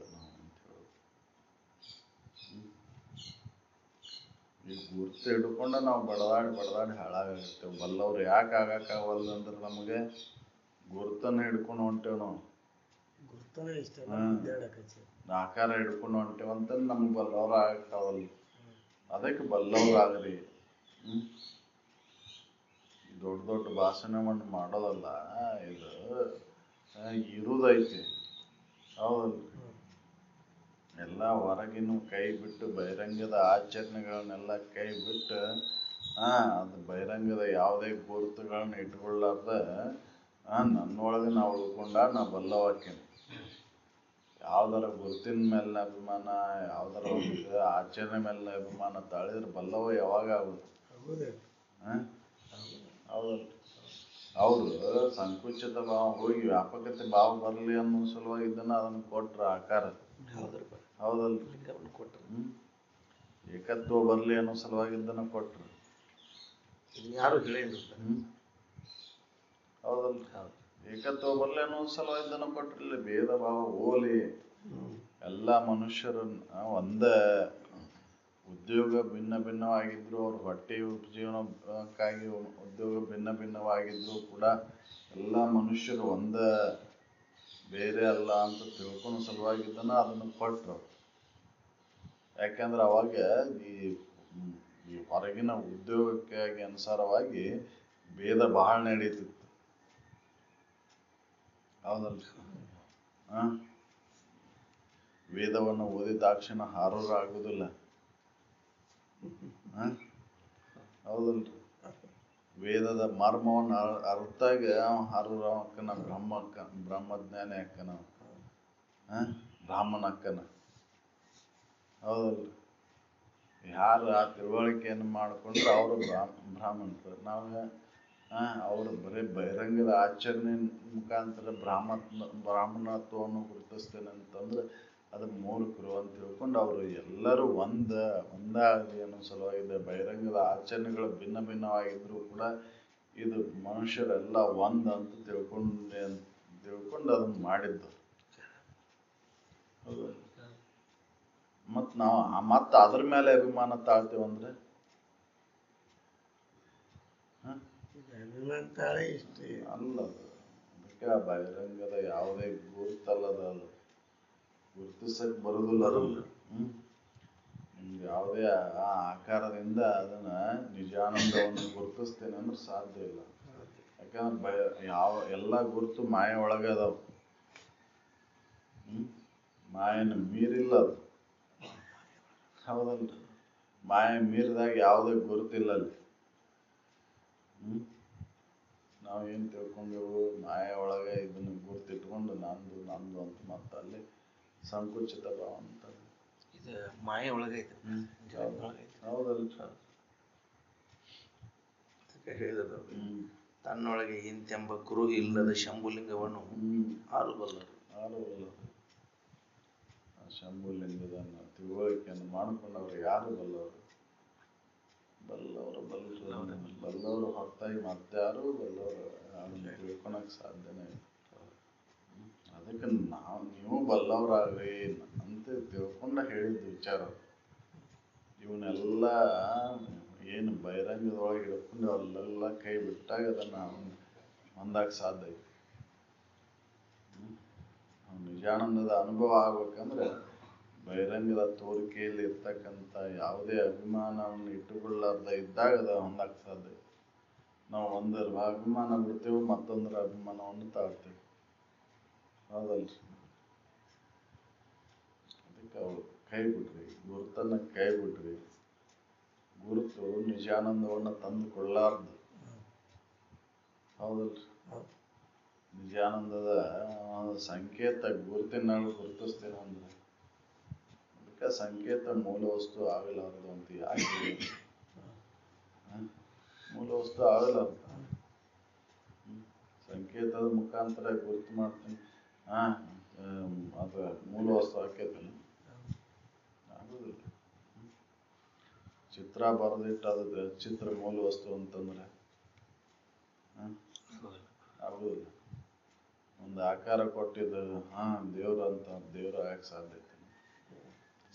B: ಈ ಗುರ್ತು ಹಿಡ್ಕೊಂಡ ನಾವು ಬಡದಾಡಿ ಹಾಳಾಗಿರ್ತೇವೆ. ಬಲ್ಲವ್ರು ಯಾಕೆ ಆಗಕ್ಕಾಗಲ್ಲ ಅಂದ್ರೆ ನಮಗೆ ಗುರ್ತನ ಹಿಡ್ಕೊಂಡು ಹೊಂಟೇವ್ ನಾವು. ಆಕಾರ ಹಿಡ್ಕೊಂಡು ಹೊಂಟೇವಂತ ನಮ್ಗೆ ಬಲ್ಲವ್ರು ಆಗಕ್ಕಾಗಲ್ಲ. ಅದಕ್ಕೆ ಬಲ್ಲವ್ರು ಆಗ್ರಿ. ದೊಡ್ಡ ಭಾಷಣವನ್ನು ಮಾಡೋದಲ್ಲ, ಇದು ಇರುದೈತಿ. ಹೌದಲ್ರಿ? ಎಲ್ಲ ಹೊರಗಿನ ಕೈ ಬಿಟ್ಟು ಬಹಿರಂಗದ ಆಚರಣೆಗಳನ್ನೆಲ್ಲ ಕೈ ಬಿಟ್ಟು ಅದು ಬಹಿರಂಗದ ಯಾವುದೇ ಗುರುತುಗಳನ್ನ ಇಟ್ಕೊಳ್ಳಾರ್ದ ನನ್ನೊಳಗೆ ನಾವು ಉಳ್ಕೊಂಡ ನಾ ಬಲ್ಲವಾಕೇನೆ. ಯಾವ್ದಾರ ಗುರುತಿನ ಮೇಲಿನ ಅಭಿಮಾನ, ಯಾವ್ದಾರ ಒಂದು ಆಚರಣೆ ಮೇಲಿನ ಅಭಿಮಾನ ತಾಳಿದ್ರೆ ಬಲ್ಲವ ಯಾವಾಗ ಆಗುದು? ಹೌದಲ್ರಿ? ಅವರು ಸಂಕುಚಿತ ಭಾವ ಹೋಗಿ ವ್ಯಾಪಕತೆ ಭಾವ ಬರಲಿ ಅನ್ನೋ ಸಲುವಾಗಿ ಇದನ್ನ ಅದನ್ನ ಕೊಟ್ರ ಆಕಾರ. ಹೌದಲ್ರಿ? ಏಕತ್ವ ಬರ್ಲಿ ಅನ್ನೋ ಸಲುವಾಗಿ ಇದನ್ನ ಕೊಟ್ರು.
A: ಯಾರು ಹೇಳಿಲ್ಲ.
B: ಹೌದಲ್ರಿ? ಏಕತ್ವ ಬರ್ಲಿ ಅನ್ನೋ ಸಲುವಾಗಿ ಇದನ್ನ ಕೊಟ್ರಿಲ್ಲ. ಭೇದ ಭಾವ ಹೋಲಿ, ಎಲ್ಲ ಮನುಷ್ಯರನ್ನ ಒಂದ ಉದ್ಯೋಗ ಭಿನ್ನವಾಗಿದ್ರು, ಅವ್ರ ಹೊಟ್ಟೆ ಉಪಜೀವನಕ್ಕಾಗಿ ಉದ್ಯೋಗ ಭಿನ್ನವಾಗಿದ್ರು ಕೂಡ ಎಲ್ಲ ಮನುಷ್ಯರು ಒಂದ ಬೇರೆ ಅಲ್ಲ ಅಂತ ತಿಳ್ಕೊಳೋ ಸಲುವಾಗಿದ್ದನ ಅದನ್ನು ಕೊಟ್ರು. ಯಾಕಂದ್ರೆ ಅವಾಗ ಈ ಹೊರಗಿನ ಉದ್ಯೋಗಕ್ಕೆ ಅನುಸಾರವಾಗಿ ಭೇದ ಬಹಳ ನಡೀತಿತ್ತು. ಹೌದಲ್ರಿ? ವೇದವನ್ನು ಓದಿದಾಕ್ಷಣ ಹಾರೂರ ಆಗುದಿಲ್ಲ. ಹೌದಲ್ರಿ? ವೇದದ ಮರ್ಮವನ್ನು ಅರ್ಥಾಗ ಹಾರೂರ ಅಕ್ಕನ ಬ್ರಹ್ಮಜ್ಞಾನಿ ಅಕ್ಕನ, ಬ್ರಾಹ್ಮಣ ಅಕ್ಕನ. ಹೌದಲ್ರಿ? ಯಾರು ಆ ತಿಳುವಳಿಕೆಯನ್ನು ಮಾಡಿಕೊಂಡ್ರೆ ಅವರು ಬ್ರಾಹ್ಮಣರು. ನಾವು ಅವರು ಬರೀ ಬಹಿರಂಗದ ಆಚರಣೆ ಮುಖಾಂತರ ಬ್ರಾಹ್ಮಣತ್ವವನ್ನು ಗುರುತಿಸ್ತೇನೆ ಅಂತಂದ್ರೆ ಅದು ಮೂರ್ಖರು ಅಂತ ತಿಳ್ಕೊಂಡು ಅವರು ಎಲ್ಲರೂ ಒಂದಾಗಲಿ ಅನ್ನೋ ಸಲುವಾಗಿ ಬಹಿರಂಗದ ಆಚರಣೆಗಳು ಭಿನ್ನವಾಗಿದ್ರು ಕೂಡ ಇದು ಮನುಷ್ಯರೆಲ್ಲ ಒಂದ್ ಅಂತ ತಿಳ್ಕೊಂಡು ಅದನ್ನ ಮಾಡಿದ್ದು. ಮತ್ ನಾವು ಅದ್ರ ಮೇಲೆ ಅಭಿಮಾನ ತಾಳ್ತೇವಂದ್ರೆ ಅಲ್ಲ. ಅದಕ್ಕೆ ಬಹಿರಂಗದ ಯಾವುದೇ ಗುರುತಲ್ಲದ, ಅದು ಗುರುತಿಸಕ್ ಬರುದಿಲ್ಲ. ನಿಮ್ಗೆ ಯಾವುದೇ ಆಕಾರದಿಂದ ಅದನ್ನ ನಿಜಾನಂದವನ್ನು ಗುರುತಿಸ್ತೇನೆ ಅಂದ್ರೆ ಸಾಧ್ಯ ಇಲ್ಲ. ಯಾಕಂದ್ರೆ ಎಲ್ಲ ಗುರುತು ಮಾಯ ಒಳಗೆ ಅದಾವ. ಮಾಯನ ಮೀರಿಲ್ಲ ಅದು. ಹೌದಲ್ರಿ? ಮಾಯ ಮೀರಿದಾಗ ಯಾವುದೇ ಗುರುತಿಲ್ಲ ಅಲ್ಲಿ. ನಾವೇನ್ ತಿಳ್ಕೊಂಡೆವು, ಮಾಯ ಒಳಗೆ ಇದನ್ನ ಗುರ್ತಿಟ್ಕೊಂಡು ನಂದು ಅಂತ ಮತ್ತೆ ಅಲ್ಲಿ ಸಂಕುಚಿತ ಭಾವ ಅಂತ.
A: ಇದು ಮಾಯೆ ಒಳಗೈತೆ ಜಗತ್ತೊಳಗೈತೆ.
B: ಹೌದಲ್ಲ
A: ಅದಕ್ಕೆ ಹೇಳಿದ್ರು ತನ್ನೊಳಗೆ ಇಂತೆಂಬ ಗುರು ಇಲ್ಲದ ಶಂಭುಲಿಂಗವನ್ನು ಆರುಬಲ್ಲರು.
B: ಆ ಶಂಭುಲಿಂಗದನ್ನ ತಿಳುವಳಿಕೆಯನ್ನು ಮಾಡಿಕೊಂಡವ್ರು ಯಾರು ಬಲ್ಲವರು? ಬಲ್ಲವರು ಹೊರತಾಗಿ ಮತ್ತಾರು ಬಲ್ಲವರು ತಿಳ್ಕೊಳಕ್ ಸಾಧ್ಯನೇ ಇಲ್ಲ. ಅದಕ್ಕೆ ನೀವು ಬಲ್ಲವರಾಗ್ರಿ ಅಂತ ತಿಳ್ಕೊಂಡ ಹೇಳಿದ ವಿಚಾರ. ಇವನ್ನೆಲ್ಲ ಏನು ಬಹಿರಂಗದೊಳಗೆ ಹಿಡ್ಕೊಂಡು ಅಲ್ಲೆಲ್ಲ ಕೈ ಬಿಟ್ಟಾಗ ಅದನ್ನ ಹೊಂದಾಕ್ ಸಾಧ್ಯ ಐತಿ. ನಿಜಾನಂದದ ಅನುಭವ ಆಗ್ಬೇಕಂದ್ರೆ ಬಹಿರಂಗದ ತೋರಿಕೆಯಲ್ಲಿ ಇರ್ತಕ್ಕಂಥ ಯಾವುದೇ ಅಭಿಮಾನವನ್ನು ಇಟ್ಟುಕೊಳ್ಳಾರ್ದ ಇದ್ದಾಗ ಅದ ಹೊಂದಾಕ್ ಸಾಧ್ಯ. ನಾವು ಒಂದರ ಅಭಿಮಾನ ಬಿಡ್ತೇವೆ, ಮತ್ತೊಂದರ ಅಭಿಮಾನವನ್ನು ತಾಳ್ತೇವೆ. ಹೌದಲ್ರಿ? ಅದಕ್ಕೆ ಅವ್ರು ಕೈ ಬಿಡ್ರಿ, ಗುರುತನ್ನ ಕೈ ಬಿಡ್ರಿ. ಗುರುತು ನಿಜಾನಂದವನ್ನು ತಂದುಕೊಳ್ಳಾರ್ದು. ಹೌದಲ್ರಿ? ನಿಜಾನಂದದ ಸಂಕೇತ ಗುರುತಿನ ಗುರುತಿಸ್ತೇನೆ ಅಂದ್ರೆ ಅದಕ್ಕೆ ಸಂಕೇತ ಮೂಲ ವಸ್ತು ಆಗಲಾರದು ಅಂತ ಯಾಕೆ? ಮೂಲ ವಸ್ತು ಆಗಲಾರದು. ಸಂಕೇತದ ಮುಖಾಂತರ ಗುರುತು ಮಾಡ್ತೀನಿ, ಅದು ಮೂಲ ವಸ್ತು ಆಕೇತನ? ಆಗುದಿಲ್ಲ. ಚಿತ್ರ ಬರೆದಿಟ್ಟು ಅದು ಚಿತ್ರ ಮೂಲ ವಸ್ತು ಅಂತಂದ್ರೆ ಆಗುದಿಲ್ಲ. ಒಂದು ಆಕಾರ ಕೊಟ್ಟಿದ್ದು ದೇವ್ರು ಅಂತ ದೇವ್ರು ಆಗಕ್ಕೆ ಸಾಧ್ಯ ಐತೆ?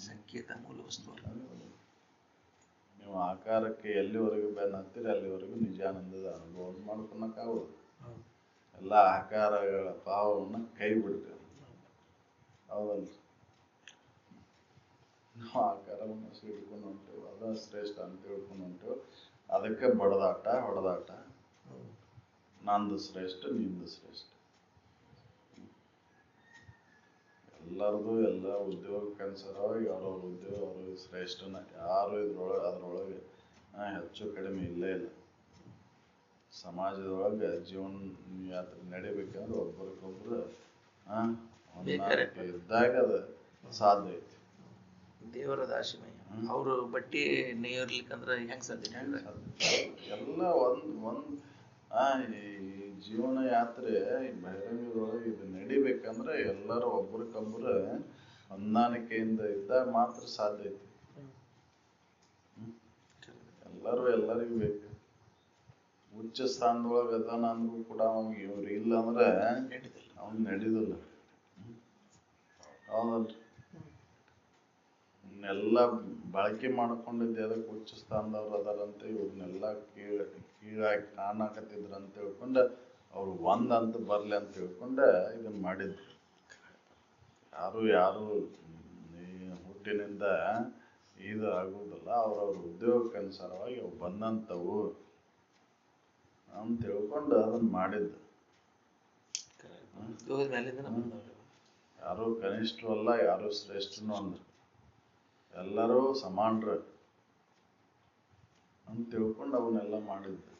A: ಸಂಕೇತ ಮೂಲ ವಸ್ತು.
B: ನೀವು ಆಕಾರಕ್ಕೆ ಎಲ್ಲಿವರೆಗೂ ಬೆನ್ನ ಹತ್ತೀರಿ ಅಲ್ಲಿವರೆಗೂ ನಿಜಾನಂದದ ಅನುಭವ ಮಾಡ್ಕೊಳಕ್ಕಾಗೋದು. ಎಲ್ಲ ಆಕಾರಗಳ ಭಾವವನ್ನು ಕೈ ಬಿಡ್ತೇವೆ. ಹೌದಲ್ರಿ? ನಾವು ಆಕಾರವನ್ನು ಹಿಡ್ಕೊಂಡು ಹೊಂಟೇವು, ಅದ ಶ್ರೇಷ್ಠ ಅಂತ ತಿಳ್ಕೊಂಡು ಹೊಂಟೇವು. ಅದಕ್ಕೆ ಹೊಡೆದಾಟ. ನಂದು ಶ್ರೇಷ್ಠ, ನಿಂದು ಶ್ರೇಷ್ಠ. ಎಲ್ಲರದು ಎಲ್ಲ ಉದ್ಯೋಗಕ್ಕೆ ಅನುಸಾರವಾಗಿ ಅವ್ರವ್ರ ಉದ್ಯೋಗ ಅವ್ರಿಗೆ ಶ್ರೇಷ್ಠನ. ಯಾರು ಅದ್ರೊಳಗೆ ಹೆಚ್ಚು ಕಡಿಮೆ ಇಲ್ಲೇ ಇಲ್ಲ. ಸಮಾಜದೊಳಗೆ ಜೀವನ ಯಾತ್ರೆ ನಡಿಬೇಕಂದ್ರೆ ಒಬ್ಬರಿಗೊಬ್ರು ಇದ್ದಾಗ ಅದು ಸಾಧ್ಯ ಐತಿ.
A: ದೇವರ ದಾಸಿಮಯ್ಯ ಅವರು ಬಟ್ಟಿ ನೇಯರ್ಲಿಕ್ಕಂದ್ರೆ ಹೆಂಗ್ ಸಾಧ್ಯ?
B: ಎಲ್ಲ ಒಂದ್ ಈ ಜೀವನ ಯಾತ್ರೆ ಬಹಿರಂಗದೊಳಗೆ ಇದು ನಡಿಬೇಕಂದ್ರೆ ಎಲ್ಲರೂ ಒಬ್ರಿಗೊಬ್ರು ಹೊಂದಾಣಿಕೆಯಿಂದ ಇದ್ದಾಗ ಮಾತ್ರ ಸಾಧ್ಯ ಐತಿ. ಎಲ್ಲರಿಗೂ ಬೇಕು. ಉಚ್ಚ ಸ್ಥಾನದೊಳಗೆ ಅದಾನ ಅಂದ್ರೂ ಕೂಡ ಅವ್ನಿಗೆ ಇವ್ರು ಇಲ್ಲ ಅಂದ್ರೆ ಅವ್ನು ನಡೀದಿಲ್ಲ. ಹೌದಲ್ರಿ? ಇವನ್ನೆಲ್ಲ ಬಳಕೆ ಮಾಡ್ಕೊಂಡಿದ್ದು ಅದಕ್ಕೆ ಉಚ್ಚ ಸ್ಥಾನದವ್ರು ಅದಾರಂತೆ, ಇವ್ರನ್ನೆಲ್ಲ ಕೀಳಾಗಿ ಕಾಣಕತ್ತಿದ್ರು ಅಂತ ತಿಳ್ಕೊಂಡ ಅವ್ರು ಒಂದಂತ ಬರ್ಲಿ ಅಂತ ತಿಳ್ಕೊಂಡ ಇದನ್ನ ಮಾಡಿದ್ರು. ಯಾರು ಹುಟ್ಟಿನಿಂದ ಇದು ಆಗುವುದಿಲ್ಲ. ಅವ್ರವ್ರ ಉದ್ಯೋಗಕ್ಕೆ ಅನುಸಾರವಾಗಿ ಅವು ಬಂದಂಥವು ಅಂತ ತಿಳ್ಕೊಂಡು ಅದನ್ನ ಮಾಡಿದ್ದು. ಯಾರು ಕನಿಷ್ಠರು ಅಲ್ಲ, ಯಾರು ಶ್ರೇಷ್ಠನೂ ಅಂದ್ರು. ಎಲ್ಲರೂ ಸಮಾನರು ಅಂತ ತಿಳ್ಕೊಂಡು ಅವನ್ನೆಲ್ಲ ಮಾಡಿದ್ದು.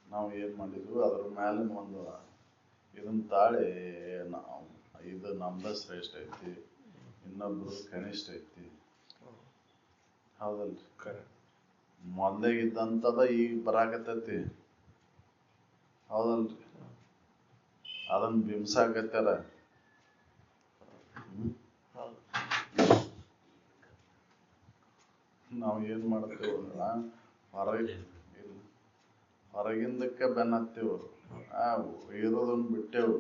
B: ನಾವು ಏನು ಮಾಡಿದ್ವಿ, ಅದ್ರ ಮೇಲೆ ಒಂದು ಇದನ್ನ ತಾಳಿ ಇದು ನಮ್ದ ಶ್ರೇಷ್ಠ ಐತಿ, ಇನ್ನೊಬ್ರು ಕನಿಷ್ಠ ಐತಿ. ಹೌದಲ್ರಿ? ಮೊದಲೇ ಇದ್ದಂಥದ ಈಗ ಬರಾಕತ್ತೈತಿ. ಹೌದಲ್ರಿ? ಅದನ್ನ ಬಿಂಬಿಸಾಕತ್ತಾರ. ನಾವು ಏನು ಮಾಡ್ತೇವೆ ಹೊರಗಿಂದಕ್ಕೆ ಬೆನ್ನ ಹತ್ತೇವು, ಇರೋದನ್ನ ಬಿಟ್ಟೆವು.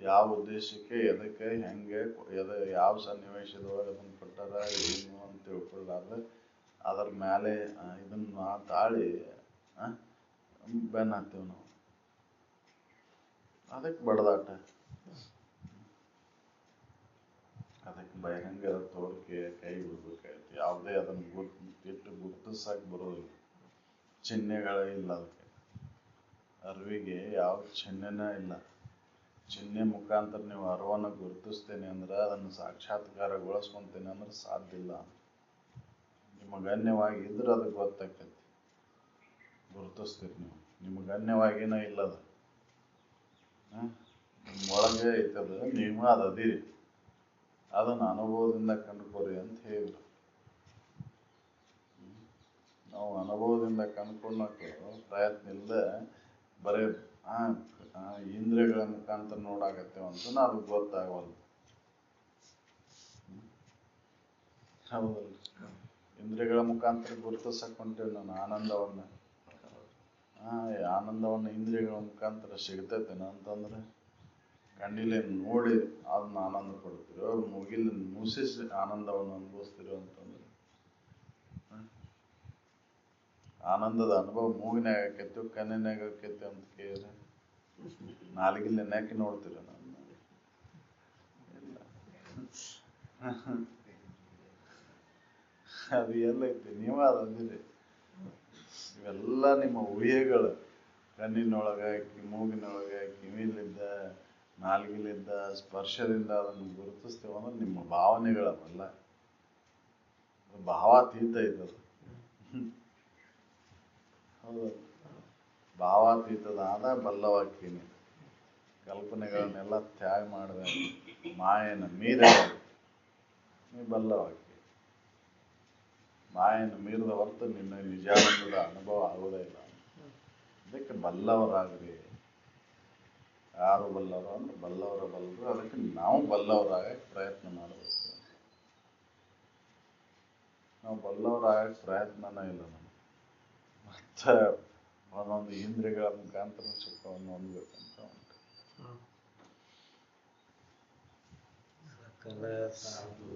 B: ಯಾವ ಉದ್ದೇಶಕ್ಕೆ, ಎದಕ್ಕೆ, ಹೆಂಗೆ, ಯಾವ ಸನ್ನಿವೇಶದೊಳಗೆ ಅದನ್ನು ಕೊಟ್ಟಾರ ಏನು ಅಂತ ತಿಳ್ಕೊಳ್ಳಾರ್ದೆ ಅದ್ರ ಮೇಲೆ ಇದನ್ನ ತಾಳಿ ಬೆನ್ನ ಹತ್ತೇವು ನಾವು. ಅದಕ್ಕೆ ಬಡದಾಟ. ಅದಕ್ಕೆ ಬಹಿರಂಗದ ತೋರಿಕೆ ಕೈ ಬಿಡ್ಬೇಕಾಯ್ತು. ಯಾವುದೇ ಅದನ್ನು ಗುರ್ತಿಸಕ್ಕೆ ಬರೋದಿಲ್ಲ. ಚಿಹ್ನೆಗಳೇ ಇಲ್ಲ ಅದಕ್ಕೆ. ಅರಿವಿಗೆ ಯಾವ ಚಿಹ್ನೆನೇ ಇಲ್ಲ. ಚಿಹ್ನೆ ಮುಖಾಂತರ ನೀವು ಅರಿವನ್ನು ಗುರುತಿಸ್ತೇನೆ ಅಂದ್ರೆ, ಅದನ್ನು ಸಾಕ್ಷಾತ್ಕಾರಗೊಳಿಸ್ಕೊಂತೇನೆ ಅಂದ್ರೆ ಸಾಧ್ಯ ಇಲ್ಲ. ನಿಮಗೆ ಗಣ್ಯವಾಗಿ ಇದ್ರೆ ಅದಕ್ಕೆ ಗೊತ್ತಾಗ್ತೈತಿ, ಗುರುತಿಸ್ತೀರಿ ನೀವು. ನಿಮಗೆ ಗಣ್ಯವಾಗಿನ ಇಲ್ಲದ ನಿಮ್ಮೊಳಗೆ ಐತದ, ನೀವು ಅದು ಅದೀರಿ. ಅದನ್ನು ಅನುಭವದಿಂದ ಕಂಡುಕೊರಿ ಅಂತ ಹೇಳಿದ್ರು. ನಾವು ಅನುಭವದಿಂದ ಕಂಡುಕೊಳ್ಳೋಕೆ ಪ್ರಯತ್ನ ಇಲ್ಲದೆ ಬರೀ ಇಂದ್ರಿಯಗಳ ಮುಖಾಂತರ ನೋಡಾಕತ್ತೇವ ಅಂತ ಅದು ಗೊತ್ತಾಗವಲ್ದು. ಹೌದಲ್ಲ, ಇಂದ್ರಿಯಗಳ ಮುಖಾಂತರ ಗುರುತಿಸಕ್ ಹೊಂಟೇವಿ ನಾನು ಆನಂದವನ್ನ. ಆನಂದವನ್ನ ಇಂದ್ರಿಯಗಳ ಮುಖಾಂತರ ಸಿಗ್ತೈತೇನ ಅಂತಂದ್ರೆ ಕಣ್ಣಿಲೆ ನೋಡಿ ಅದನ್ನ ಆನಂದ ಪಡ್ತೀರೋ, ಮುಗಿಲ ಮುಸಿಸಿ ಆನಂದವನ್ನು ಅನುಭವಿಸ್ತಿರೋ ಅಂತಂದ್ರೆ ಆನಂದದ ಅನುಭವ ಮೂಗಿನಾಗ ಆಕೈತಿ ಕಣ್ಣಿನಾಗ ಆಕೈತಿ ಅಂತ ಕೇಳಿದ್ರೆ ನಾಲ್ಗಿಲ್ಲ ನೆಕ್ಕಿ ನೋಡ್ತೀರ ನಾನು ಇಲ್ಲ. ಅದು ಎಲ್ಲೈತಿ ನೀವ ಅದಂದಿರಿ. ಇವೆಲ್ಲ ನಿಮ್ಮ ಊಹೆಗಳು. ಕಣ್ಣಿನೊಳಗ ಮೂಗಿನೊಳಗ ಕಿವಿಲಿದ್ದ ನಾಲ್ಗಿಲಿದ್ದ ಸ್ಪರ್ಶದಿಂದ ಅದನ್ನು ಗುರುತಿಸ್ತೇವೆ ಅಂದ್ರೆ ನಿಮ್ಮ ಭಾವನೆಗಳವಲ್ಲ. ಭಾವಾತೀತ ಇದ್ದದು. ಹೌದು, ಭಾವಾತೀತದಾದ ಬಲ್ಲವಾಕ್ಯನಿ ಕಲ್ಪನೆಗಳನ್ನೆಲ್ಲ ತ್ಯಾಗ ಮಾಡಿದ ಮಾಯನ ಮೀರ ನೀ ಬಲ್ಲವಾಕ್ಯ. ಮಾಯನ ಮೀರಿದ ಹೊರತು ನಿನ್ನ ನಿಜಾನಂದದ ಅನುಭವ ಆಗೋದೇ ಇಲ್ಲ. ಅದಕ್ಕೆ ಬಲ್ಲವರಾಗ್ರಿ. ಯಾರು ಬಲ್ಲವರು ಅಂದ್ರೆ ಬಲ್ಲವರ ಬಲ್ಲರು. ಅದಕ್ಕೆ ನಾವು ಬಲ್ಲವರಾಗಕ್ಕೆ ಪ್ರಯತ್ನ ಮಾಡಬೇಕು. ನಾವು ಬಲ್ಲವರಾಗಕ್ಕೆ ಪ್ರಯತ್ನನೇ ಇಲ್ಲ ನಮಗೆ. ಮತ್ತೆ ಒಂದೊಂದು ಇಂದ್ರಿಯಗಳ ಮುಖಾಂತರ ಸುಖವನ್ನು ಹೊಂದಬೇಕಂತ ಉಂಟು.
A: ಸಕಲ ಸಾಧು